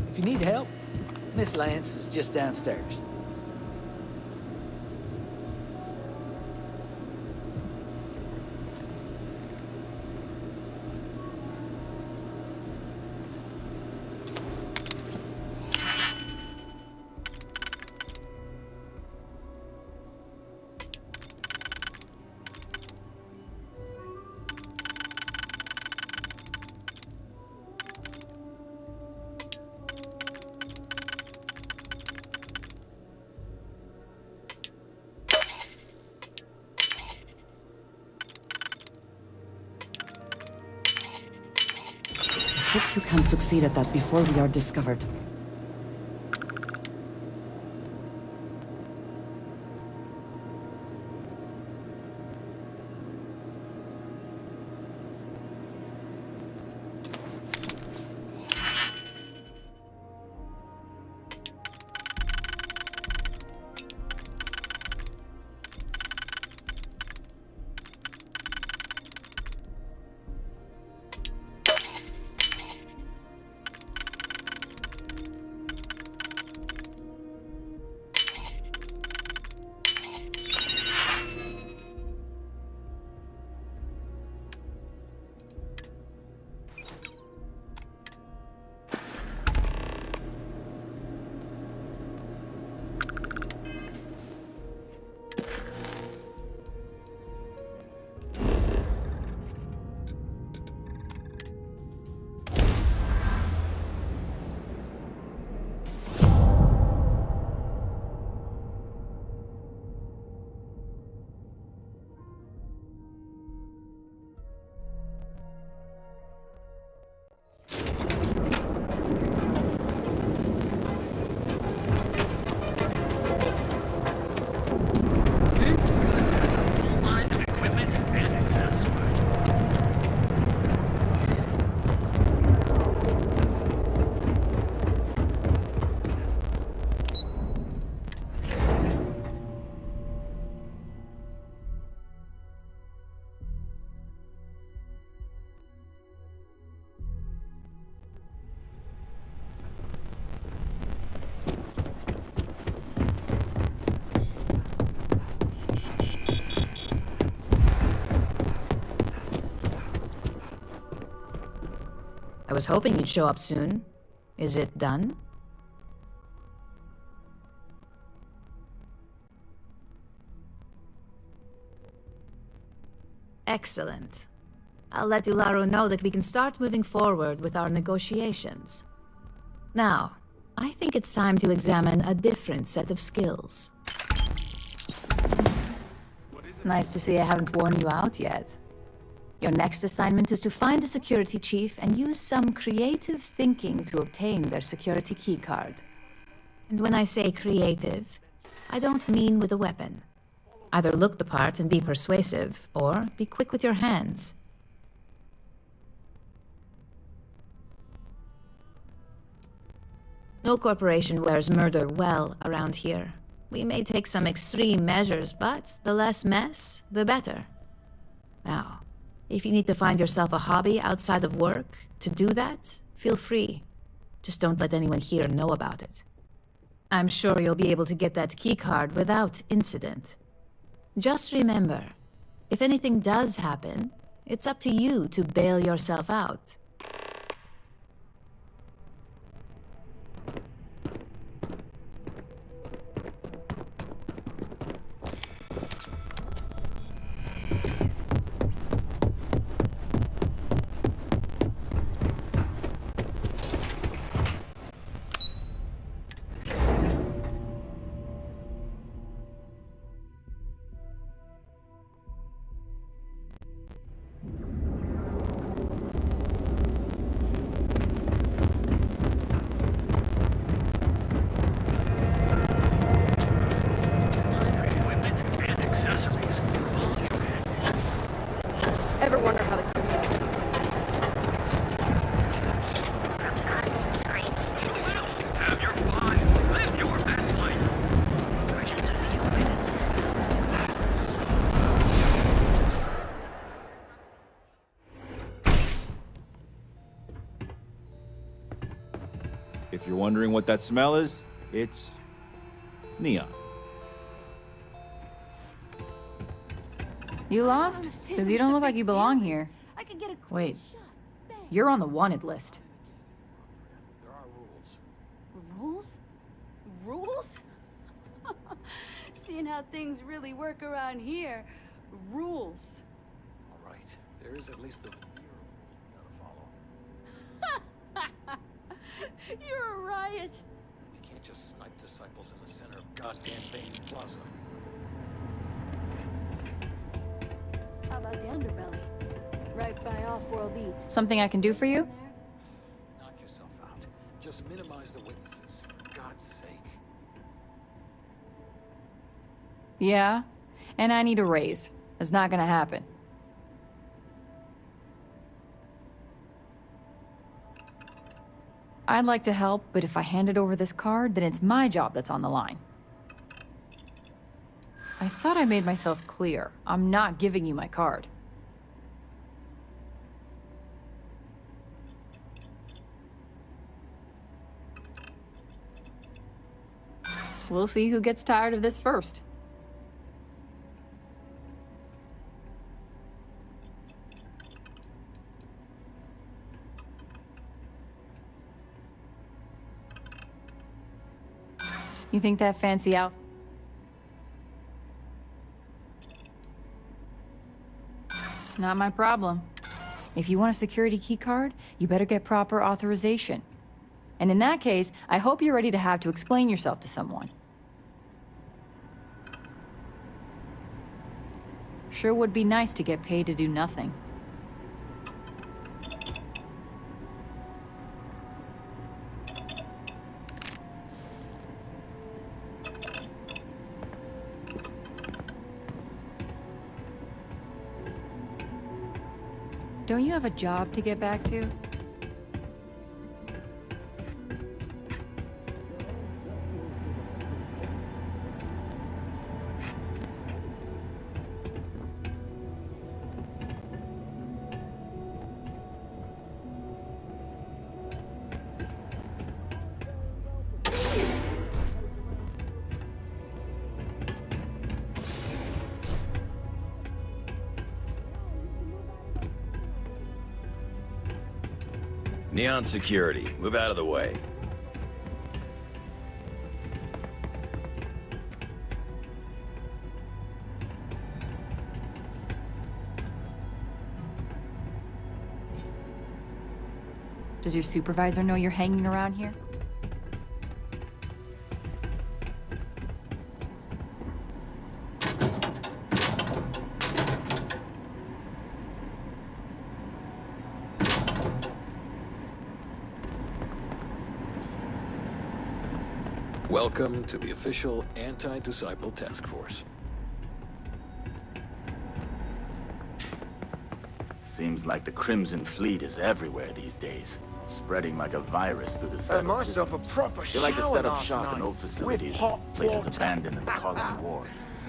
If you need help, Miss Lance is just downstairs. I hope you can succeed at that before we are discovered. I was hoping you'd show up soon. Is it done? Excellent. I'll let Ularu know that we can start moving forward with our negotiations. Now, I think it's time to examine a different set of skills. Nice to see I haven't worn you out yet. Your next assignment is to find the security chief and use some creative thinking to obtain their security keycard. And when I say creative, I don't mean with a weapon. Either look the part and be persuasive, or be quick with your hands. No corporation wears murder well around here. We may take some extreme measures, but the less mess, the better. Now, if you need to find yourself a hobby outside of work, to do that, feel free. Just don't let anyone here know about it. I'm sure you'll be able to get that keycard without incident. Just remember, if anything does happen, it's up to you to bail yourself out. Ever wonder how the Have your fun. Live your best life. If you're wondering what that smell is, it's neon. You lost? Because you don't look like you belong here. Wait, You're on the wanted list. rules? Rules? Seeing how things really work around here, rules. All right, there is at least a mirror we gotta follow. You're a riot. We can't just snipe disciples in the center of goddamn Bain Plaza. How about the underbelly? Right by Off-World Eats. Something I can do for you? Knock yourself out. Just minimize the witnesses, for God's sake. Yeah, and I need a raise. It's not gonna happen. I'd like to help, but if I handed over this card, then it's my job that's on the line. I thought I made myself clear. I'm not giving you my card. We'll see who gets tired of this first. You think that fancy outfit? Not my problem. If you want a security keycard, you better get proper authorization. And in that case, I hope you're ready to have to explain yourself to someone. Sure would be nice to get paid to do nothing. Don't you have a job to get back to? Neon security, move out of the way. Does your supervisor know you're hanging around here? Welcome to the official Anti-Disciple Task Force. Seems like the Crimson Fleet is everywhere these days, spreading like a virus through the settled myself a systems. proper They like to shower set up last shop in night old facilities, with hot places water. abandoned in the Colony War.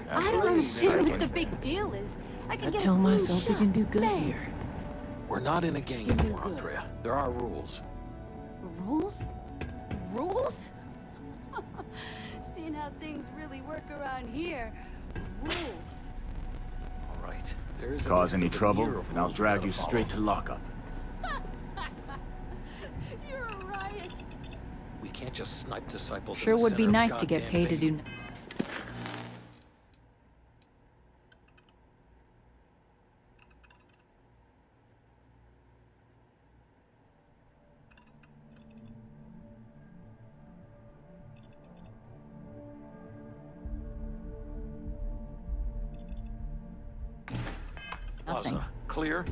I don't understand what the big deal is. I can get tell a cool myself we shot. can do good Bang. here. We're not in a gang anymore, Andrea. There are rules. Rules? Rules? Seeing how things really work around here. Rules. All right. There is Cause any trouble, and I'll drag you straight to lockup. You're a riot. We can't just snipe disciples. Sure in the would be center of nice to get goddamn paid to Bayou. do. Nothing. Plaza, clear?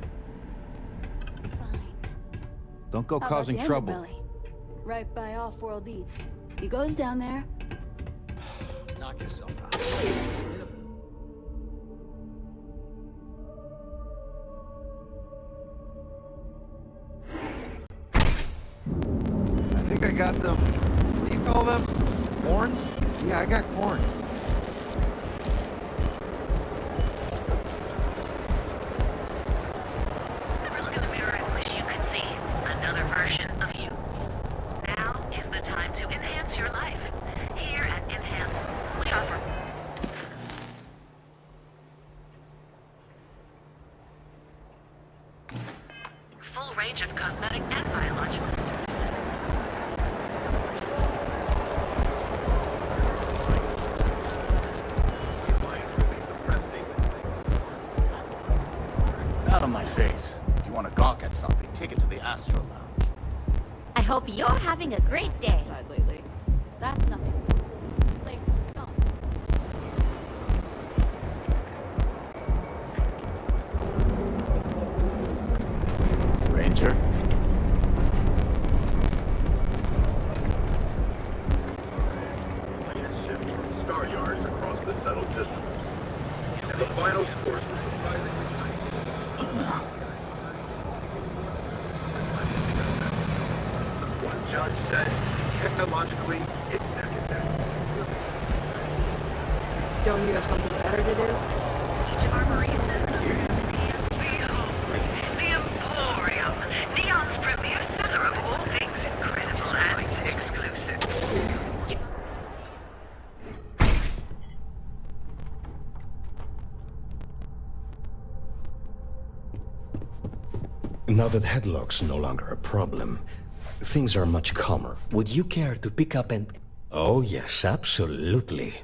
Don't go How about causing the trouble. Underbelly? Right by Off-World Eats. He goes down there. Knock yourself out. I think I got them. What do you call them? Horns? Yeah, I got horns. Look in the mirror and wish you could see another version of you. Now is the time to enhance your life. Here at Enhance, we offer full range of cosmetic and biological Out of my face. If you want to gawk at something, take it to the Astro Lounge. I hope you're having a great day. Lately. That's nothing. Places have come. Ranger? star yards across the settled system. And the final scores were surprisingly one judge said, technologically, it's necessary. Don't you have something better to do? Each of our Marines says the Emporium, Neon's premier center of all things incredible and exclusive. Now that headlock's no longer a problem, things are much calmer. Would you care to pick up an... Oh yes, absolutely.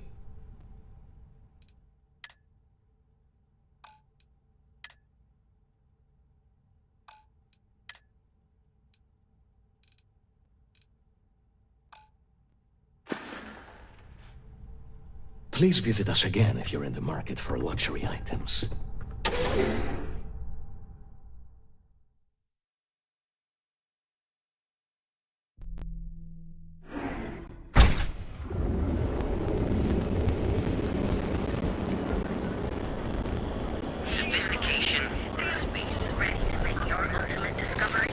Please visit us again if you're in the market for luxury items. Sophistication is space ready to make your ultimate discovery.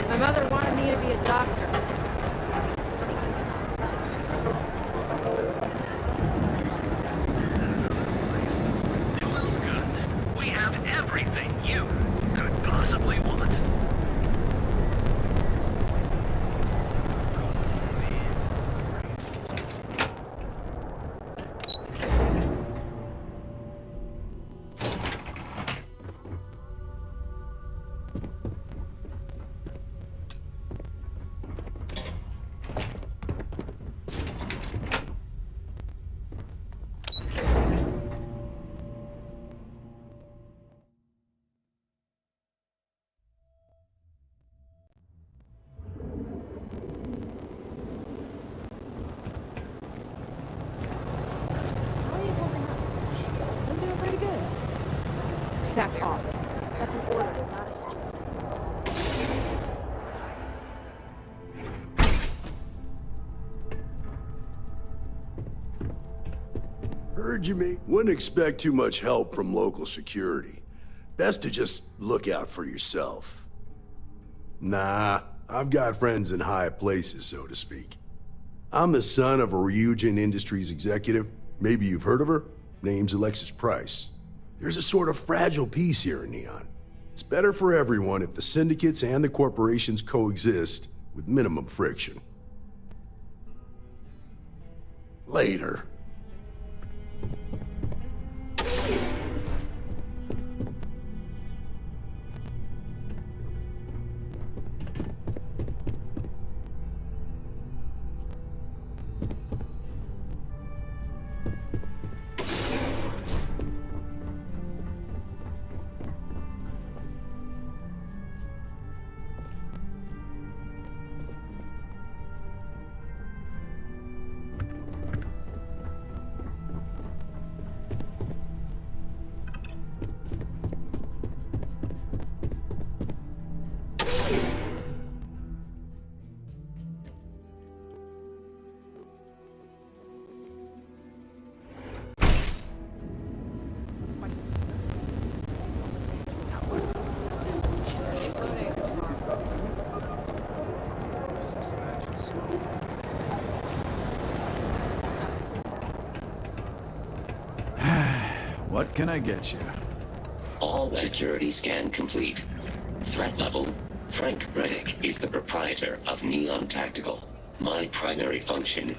My mother wanted me to be a doctor. We have everything you could possibly want. Back off. That's an order, not a suggestion. Heard you, mate. Wouldn't expect too much help from local security. Best to just look out for yourself. Nah, I've got friends in high places, so to speak. I'm the son of a Ryujin Industries executive. Maybe you've heard of her? Name's Alexis Price. There's a sort of fragile peace here in Neon. It's better for everyone if the syndicates and the corporations coexist with minimum friction. Later. What can I get you? All security scan complete. Threat level. Frank Reddick is the proprietor of Neon Tactical. My primary function...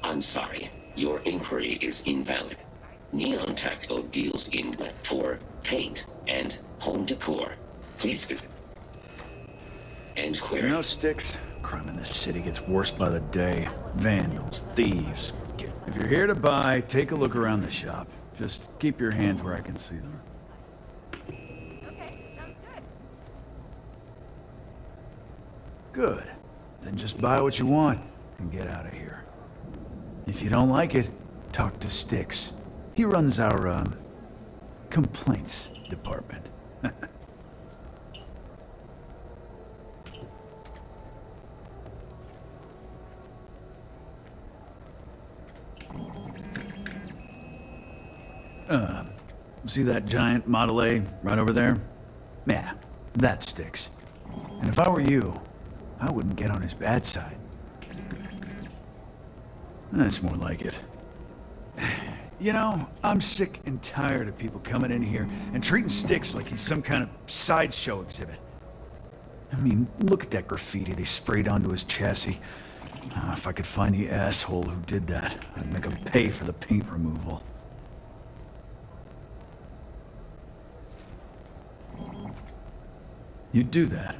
I'm sorry. Your inquiry is invalid. Neon Tactical deals in wet for paint and home decor. Please visit. End query. You know, Sticks, crime in this city gets worse by the day. Vandals, thieves. If you're here to buy, take a look around the shop. Just keep your hands where I can see them. Okay, sounds good. Good. Then just buy what you want and get out of here. If you don't like it, talk to Sticks. He runs our, complaints department. See that giant Model A right over there? Yeah, that Sticks. And if I were you, I wouldn't get on his bad side. That's more like it. You know, I'm sick and tired of people coming in here and treating Sticks like he's some kind of sideshow exhibit. I mean, look at that graffiti they sprayed onto his chassis. If I could find the asshole who did that, I'd make him pay for the paint removal. You'd do that?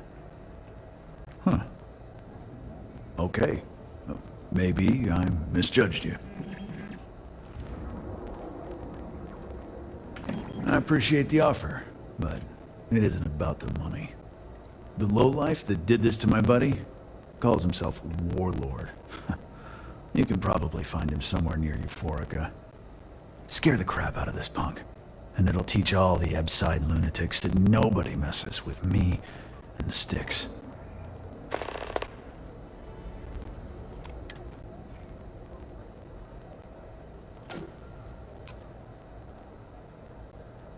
Huh. Okay. Maybe I misjudged you. I appreciate the offer, but it isn't about the money. The lowlife that did this to my buddy calls himself a warlord. You can probably find him somewhere near Euphorica. Scare the crap out of this punk, and it'll teach all the ep5 lunatics that nobody messes with me and the Sticks.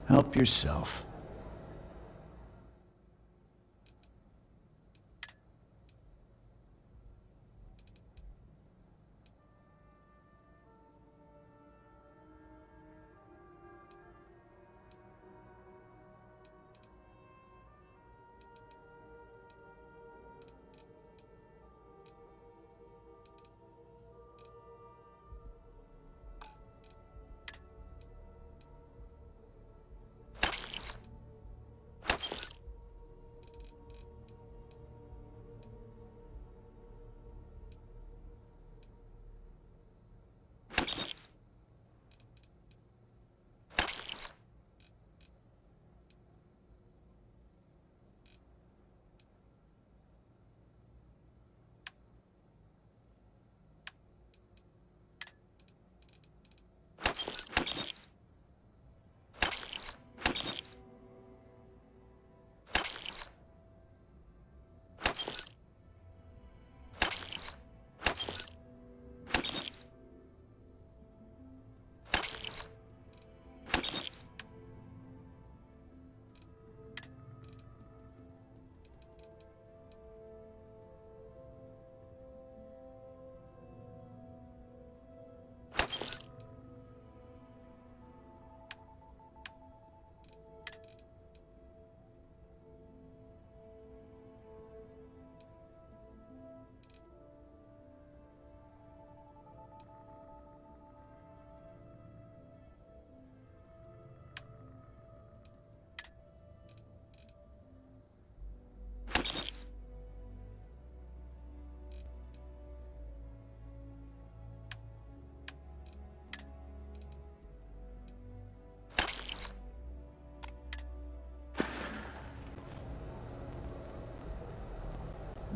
Help yourself.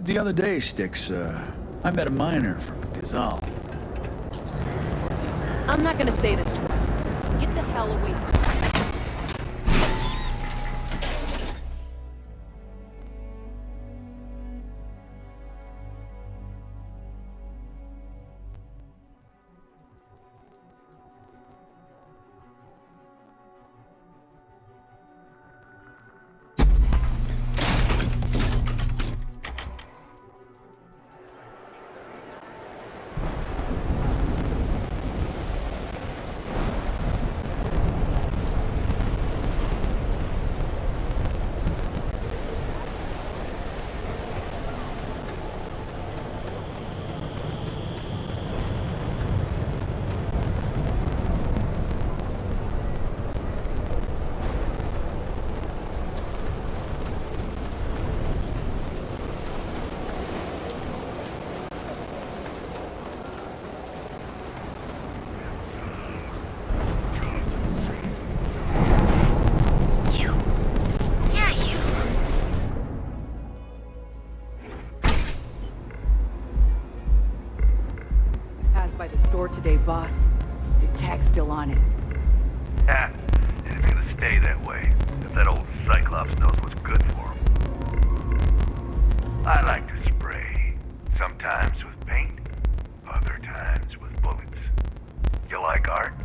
The other day, Styx, I met a miner from Gazal. I'm not gonna say this twice. Get the hell away from me. By the store today, boss. Your tag's still on it. Ha! It's gonna stay that way, if that old Cyclops knows what's good for him. I like to spray. Sometimes with paint, other times with bullets. You like art?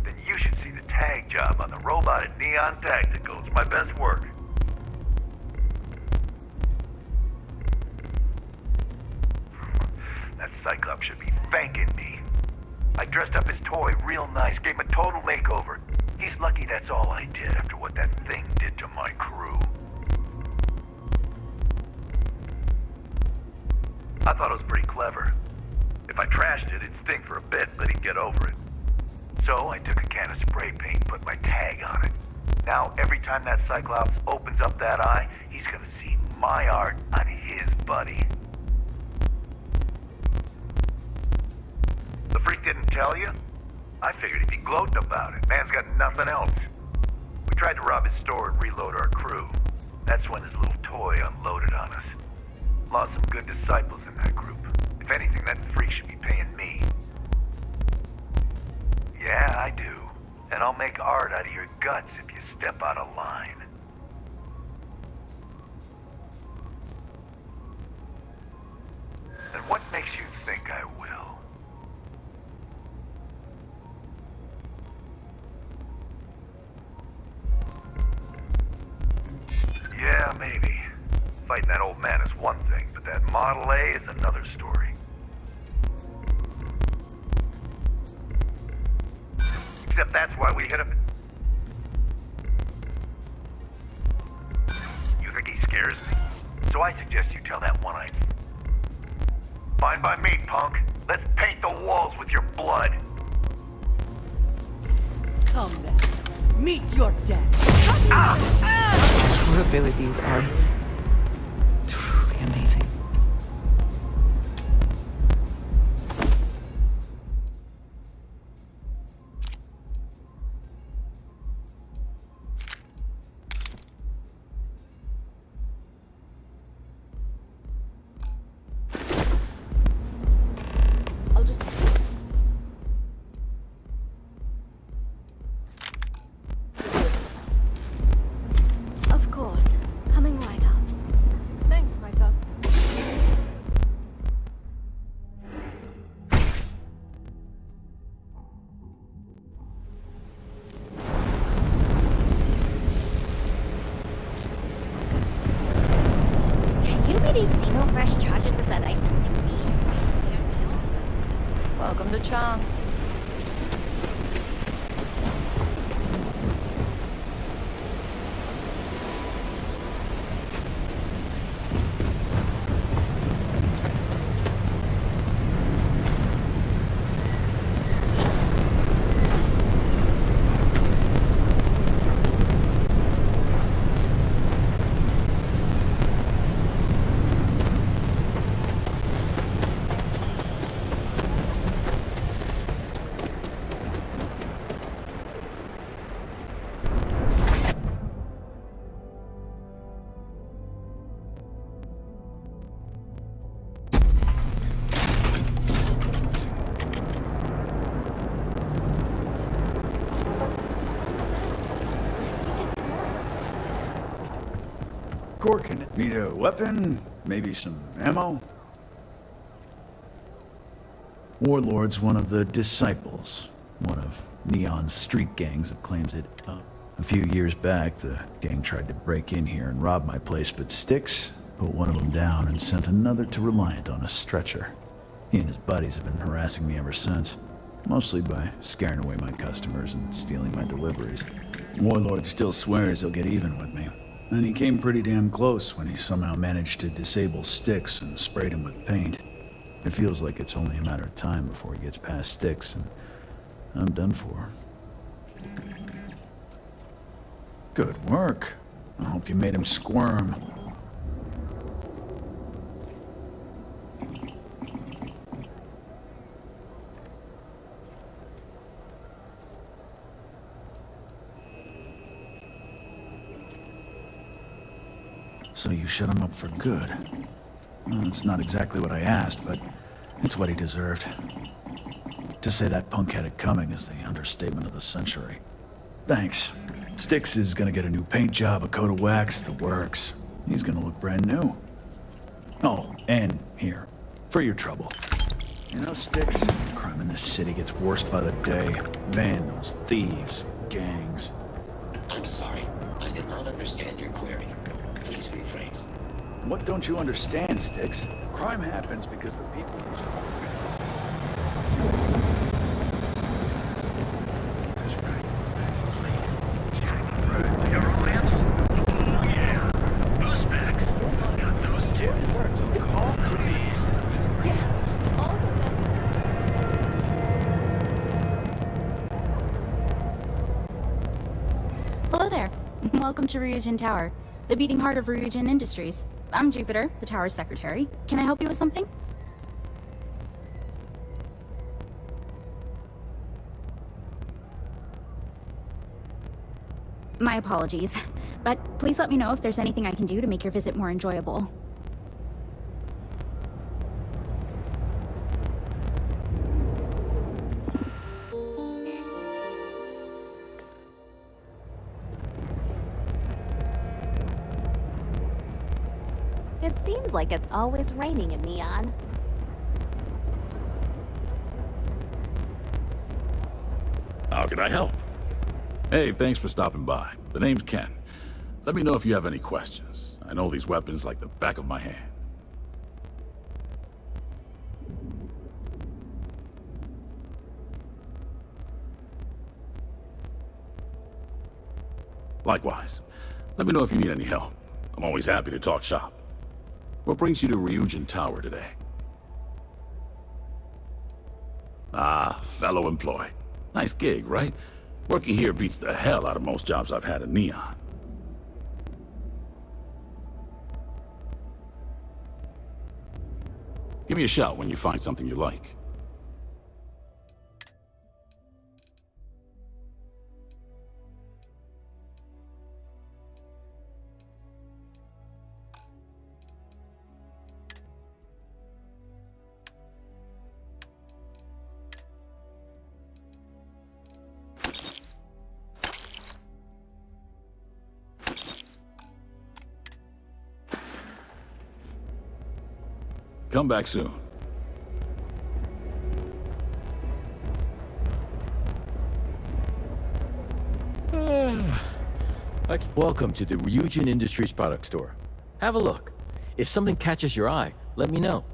Then you should see the tag job on the robot at Neon Tactical. It's my best work. That Cyclops should be thanking me. I dressed up his toy real nice, gave him a total makeover. He's lucky that's all I did after what that thing did to my crew. I thought it was pretty clever. If I trashed it, it'd stink for a bit, but he'd get over it. So I took a can of spray paint and put my tag on it. Now, every time that Cyclops opens up that eye, he's gonna see my art on his buddy. The freak didn't tell you? I figured he'd be gloating about it. Man's got nothing else. We tried to rob his store and reload our crew. That's when his little toy unloaded on us. Lost some good disciples in that group. If anything, that freak should be paying me. Yeah, I do. And I'll make art out of your guts if you step out of line. And what makes you think I will? Yeah, maybe. Fighting that old man is one thing, but that Model A is another story. Except that's why we hit him. You think he scares me? So I suggest you tell that one-eyed. Fine by me, punk. Let's paint the walls with your blood. Come then. Meet your death. Your abilities are truly amazing. I'll just... Of course. Coming right up. Thanks, Micah. Can you believe Xeno Fresh charges us a licensing fee? Welcome to Chunks. corking it. Need a weapon? Maybe some ammo? Warlord's one of the disciples. One of Neon's street gangs that claims it. A few years back, the gang tried to break in here and rob my place, but Styx put one of them down and sent another to Reliant on a stretcher. He and his buddies have been harassing me ever since. Mostly by scaring away my customers and stealing my deliveries. Warlord still swears he'll get even with me. And he came pretty damn close when he somehow managed to disable Styx and sprayed him with paint. It feels like it's only a matter of time before he gets past Styx, and I'm done for. Good work. I hope you made him squirm. So you shut him up for good. Well, it's not exactly what I asked, but it's what he deserved. To say that punk had it coming is the understatement of the century. Thanks. Styx is gonna get a new paint job, a coat of wax, the works. He's gonna look brand new. Oh, and here, for your trouble. You know, Styx, crime in this city gets worse by the day. Vandals, thieves, gangs. I'm sorry. I did not understand your query. Please rephrase. What don't you understand, Styx? Crime happens because the people... Hello there. Welcome to Ryujin Tower, the beating heart of Ryujin Industries. I'm Jupiter, the tower's secretary. Can I help you with something? My apologies, but please let me know if there's anything I can do to make your visit more enjoyable. It seems like it's always raining in Neon. How can I help? Hey, thanks for stopping by. The name's Ken. Let me know if you have any questions. I know these weapons like the back of my hand. Likewise. Let me know if you need any help. I'm always happy to talk shop. What brings you to Ryujin Tower today? Ah, fellow employee. Nice gig, right? Working here beats the hell out of most jobs I've had in Neon. Give me a shout when you find something you like. Come back soon. Welcome to the Ryujin Industries product store. Have a look. If something catches your eye, let me know.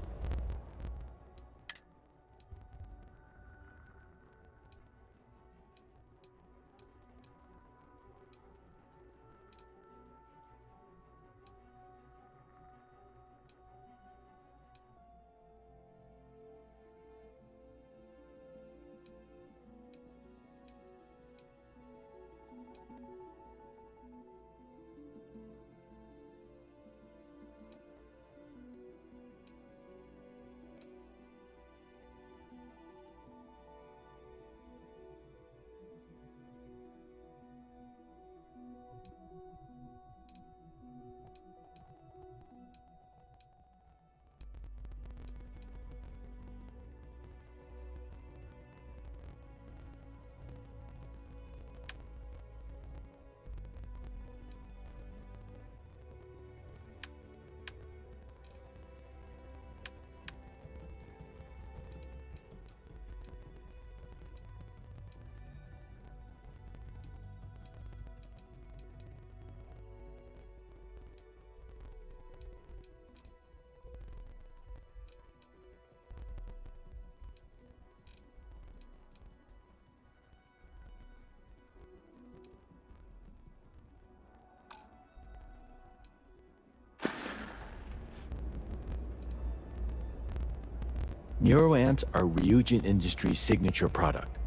Neuroamps are Ryujin Industries' signature product.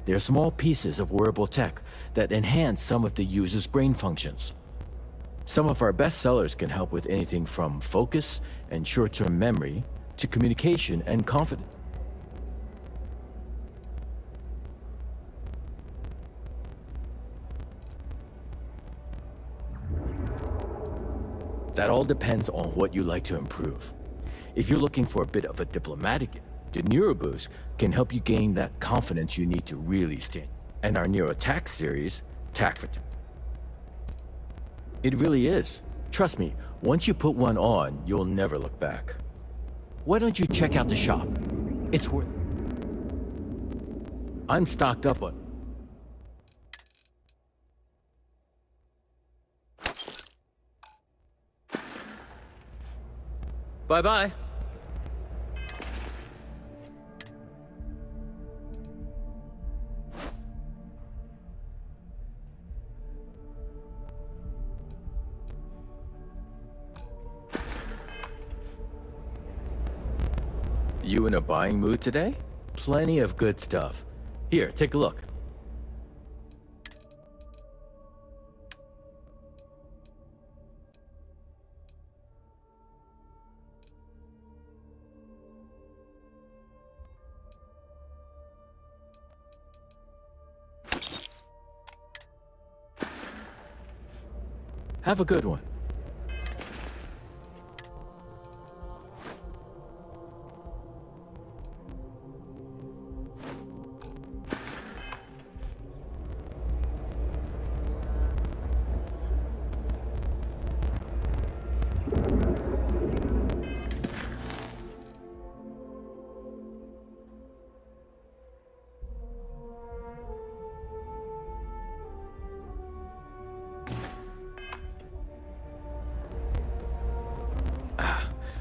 They're small pieces of wearable tech that enhance some of the user's brain functions. Some of our best sellers can help with anything from focus and short-term memory to communication and confidence. That all depends on what you like to improve. If you're looking for a bit of a diplomatic, the NeuroBoost can help you gain that confidence you need to really stand. And our NeuroTac series, Tac for Tac. It really is. Trust me, once you put one on, you'll never look back. Why don't you check out the shop? It's worth it. I'm stocked up on... Bye-bye. You in a buying mood today? Plenty of good stuff. Here, take a look. Have a good one.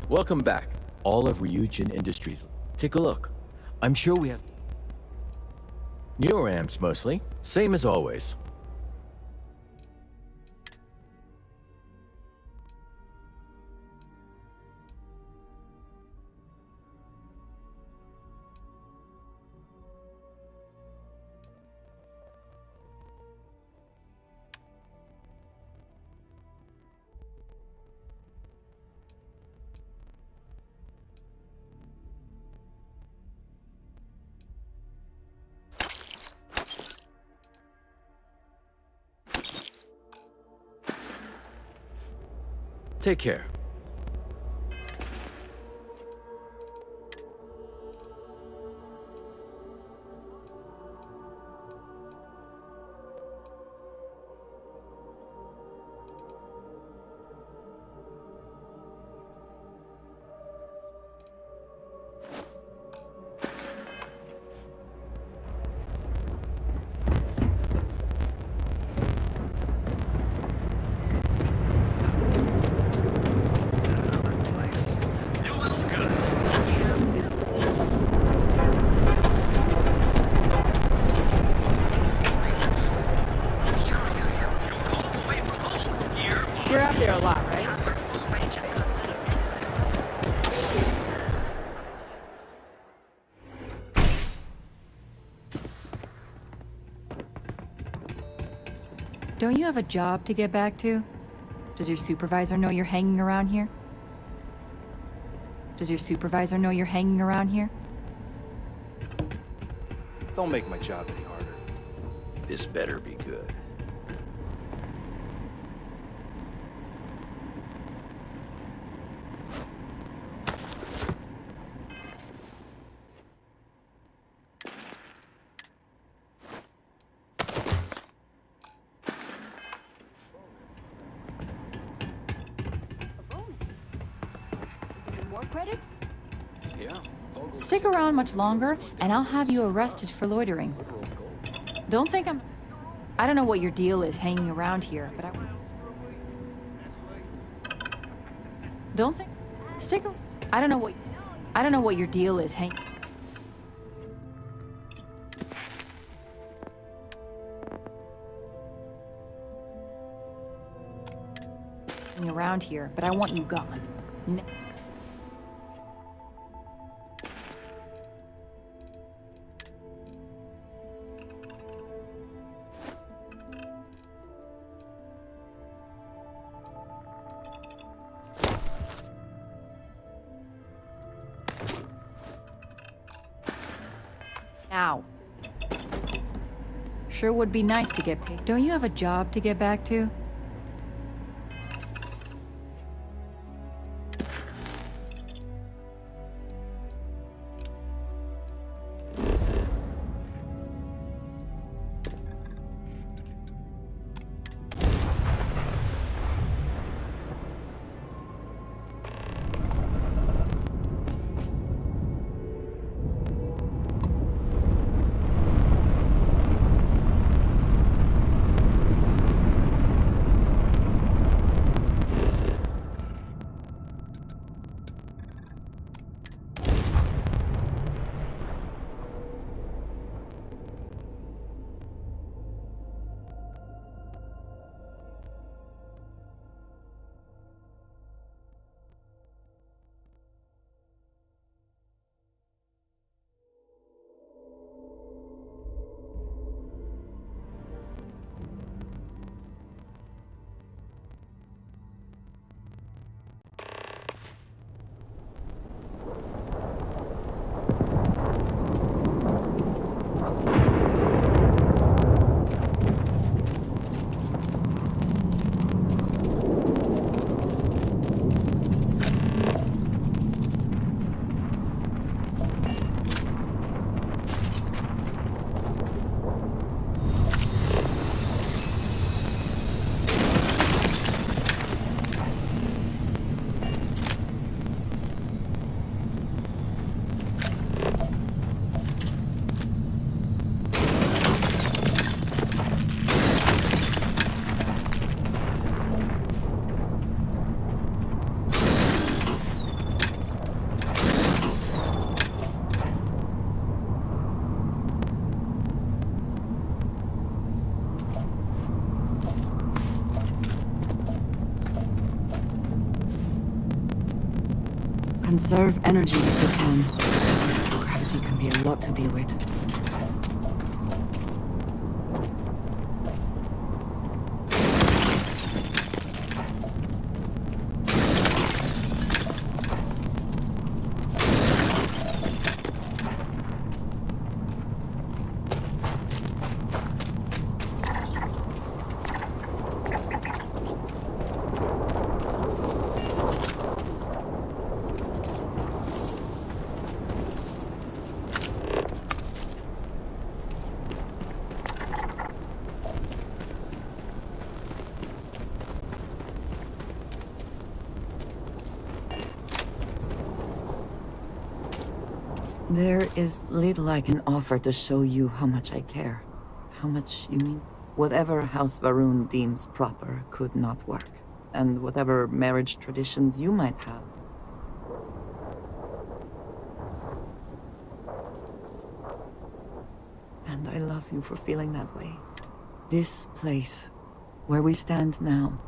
Welcome back, all of Ryujin Industries. Take a look. I'm sure we have Neuroamps mostly, same as always. Take care. You're out there a lot, right? Don't you have a job to get back to? Does your supervisor know you're hanging around here? Does your supervisor know you're hanging around here? Don't make my job any harder. This better be good. More credits? Yeah. Stick around much longer, and I'll have you arrested for loitering. Don't think I don't know what your deal is hanging around here, but Don't think... Stick around. I don't know what your deal is hanging around here, but I want you gone. Sure would be nice to get paid. Don't you have a job to get back to? Conserve energy if you can. Gravity can be a lot to deal with. There is little I can offer to show you how much I care. How much, you mean? Whatever House Varun deems proper could not work. And whatever marriage traditions you might have. And I love you for feeling that way. This place, where we stand now,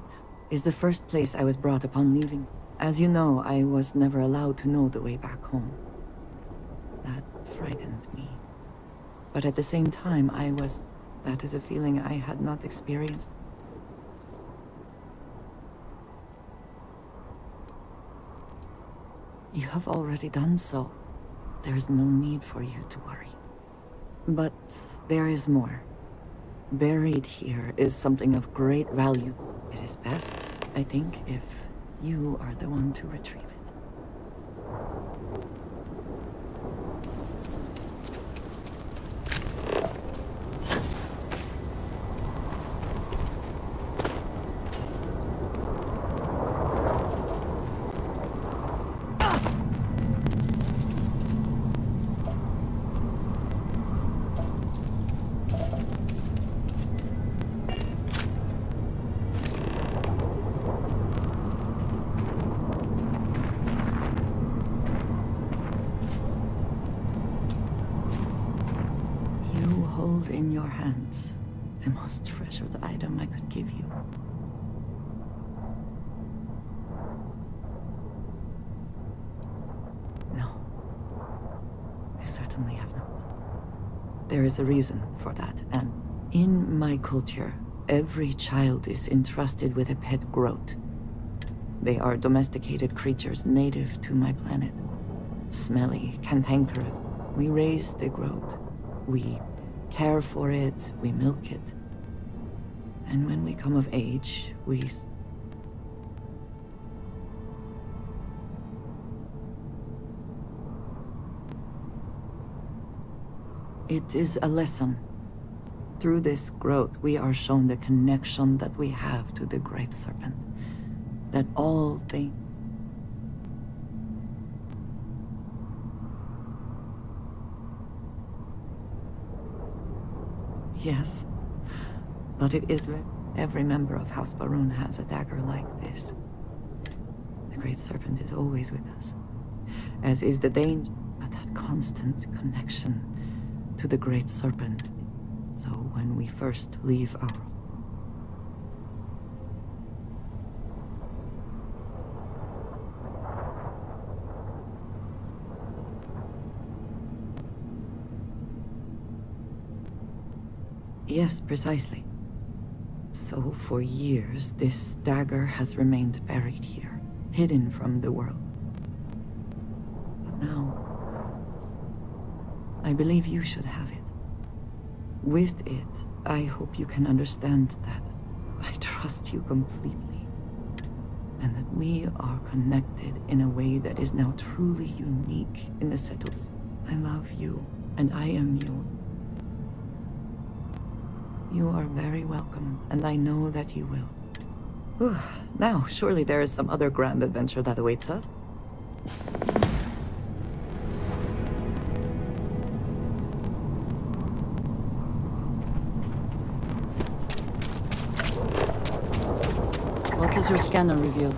is the first place I was brought upon leaving. As you know, I was never allowed to know the way back home. That frightened me. But at the same time, that is a feeling I had not experienced. You have already done so. There is no need for you to worry. But there is more. Buried here is something of great value. It is best, I think, if you are the one to retrieve it. Hold in your hands the most treasured item I could give you. No, I certainly have not. There is a reason for that, and in my culture, every child is entrusted with a pet groat. They are domesticated creatures native to my planet. Smelly, cantankerous. We raise the groat. We care for it, we milk it. And when we come of age, we... It is a lesson. Through this growth, we are shown the connection that we have to the Great Serpent. That all things... Yes, but it is... Every member of House Baroon has a dagger like this. The Great Serpent is always with us, as is the danger, but that constant connection to the Great Serpent. So when we first leave our... Yes, precisely. So for years, this dagger has remained buried here, hidden from the world. But now, I believe you should have it. With it, I hope you can understand that I trust you completely, and that we are connected in a way that is now truly unique in the Settles. I love you, and I am you. You are very welcome, and I know that you will. Whew. Now, surely there is some other grand adventure that awaits us. What does your scanner reveal?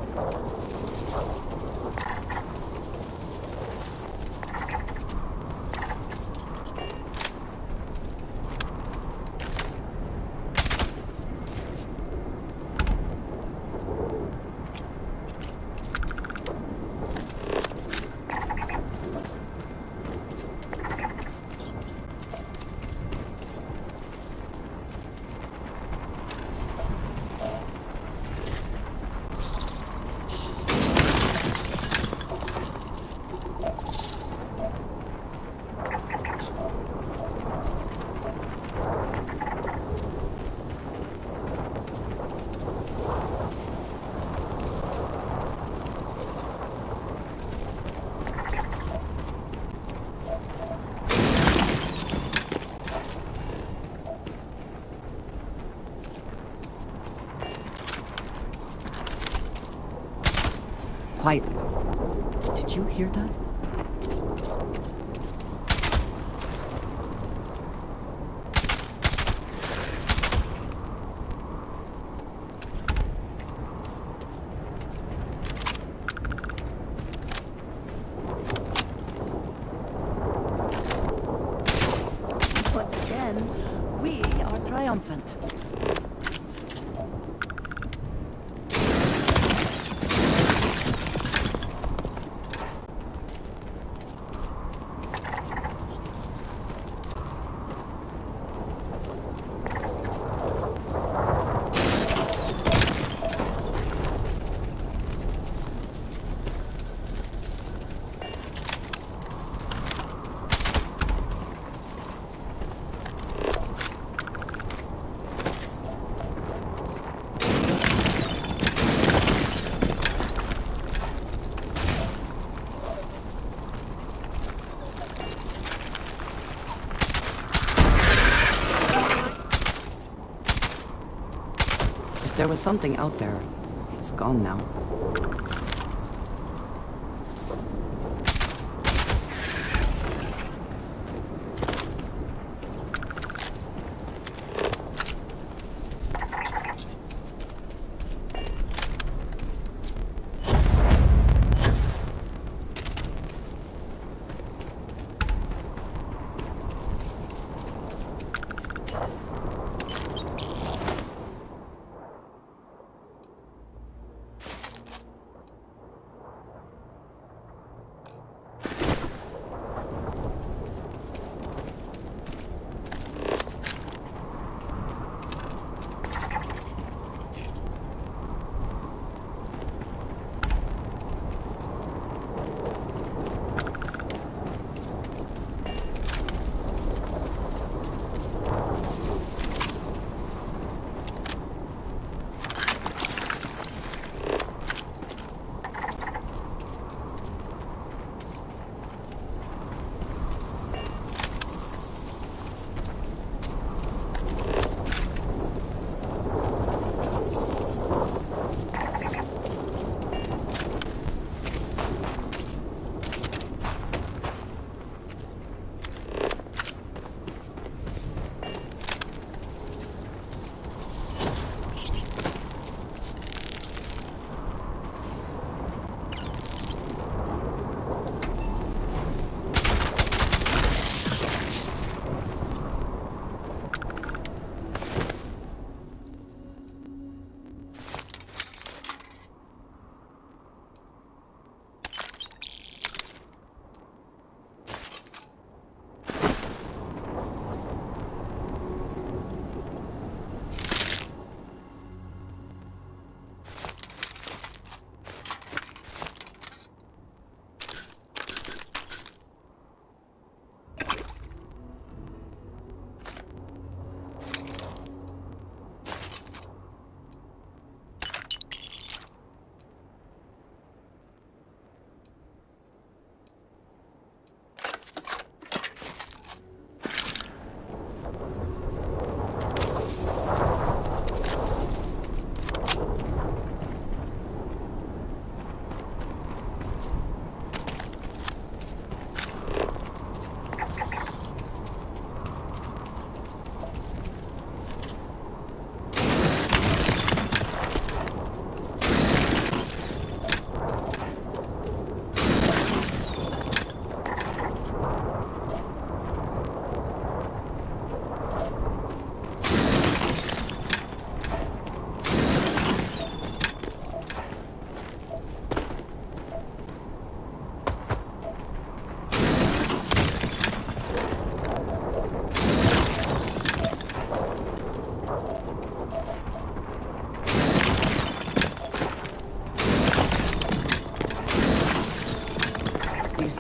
Quiet. Did you hear that? Once again, we are triumphant. There was something out there. It's gone now.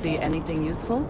See anything useful?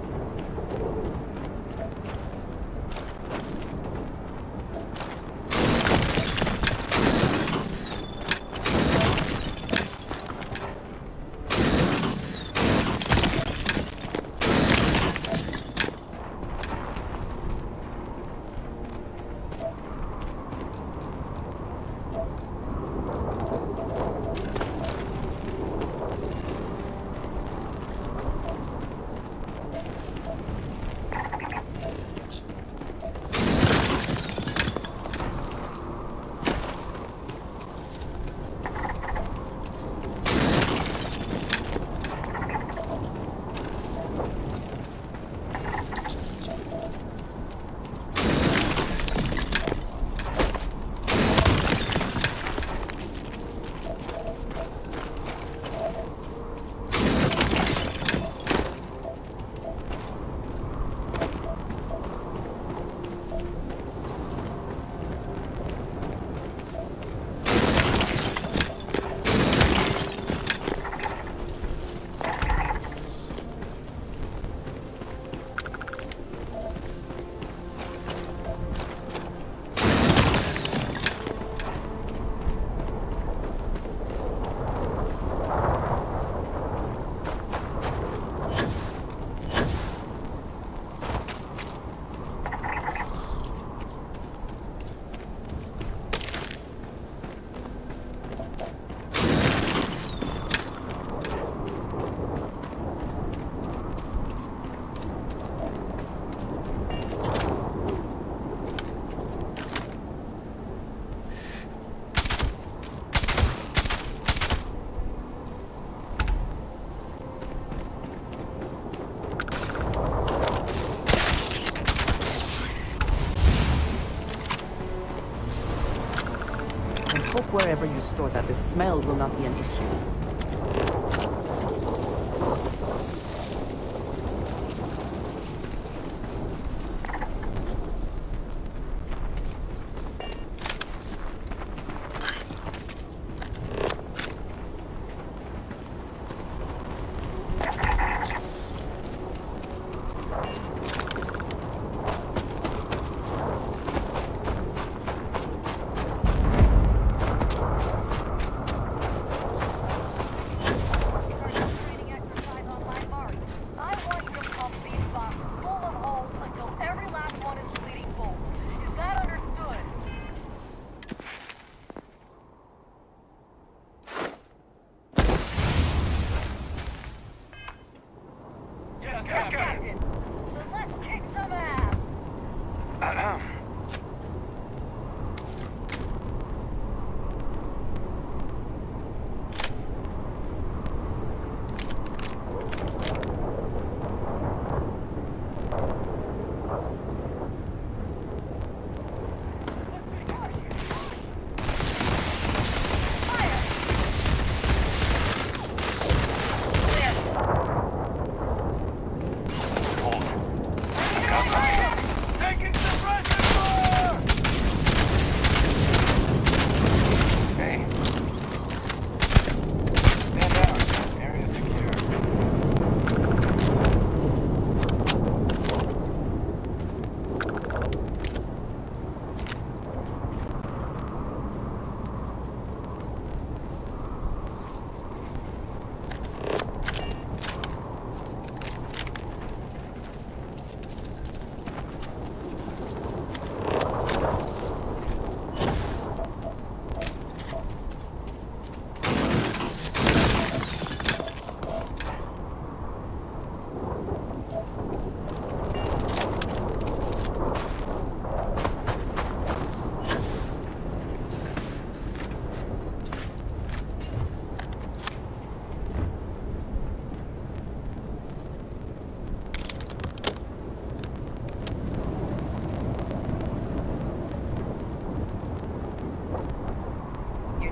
Hope wherever you store that, the smell will not be an issue.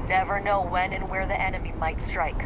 Never know when and where the enemy might strike.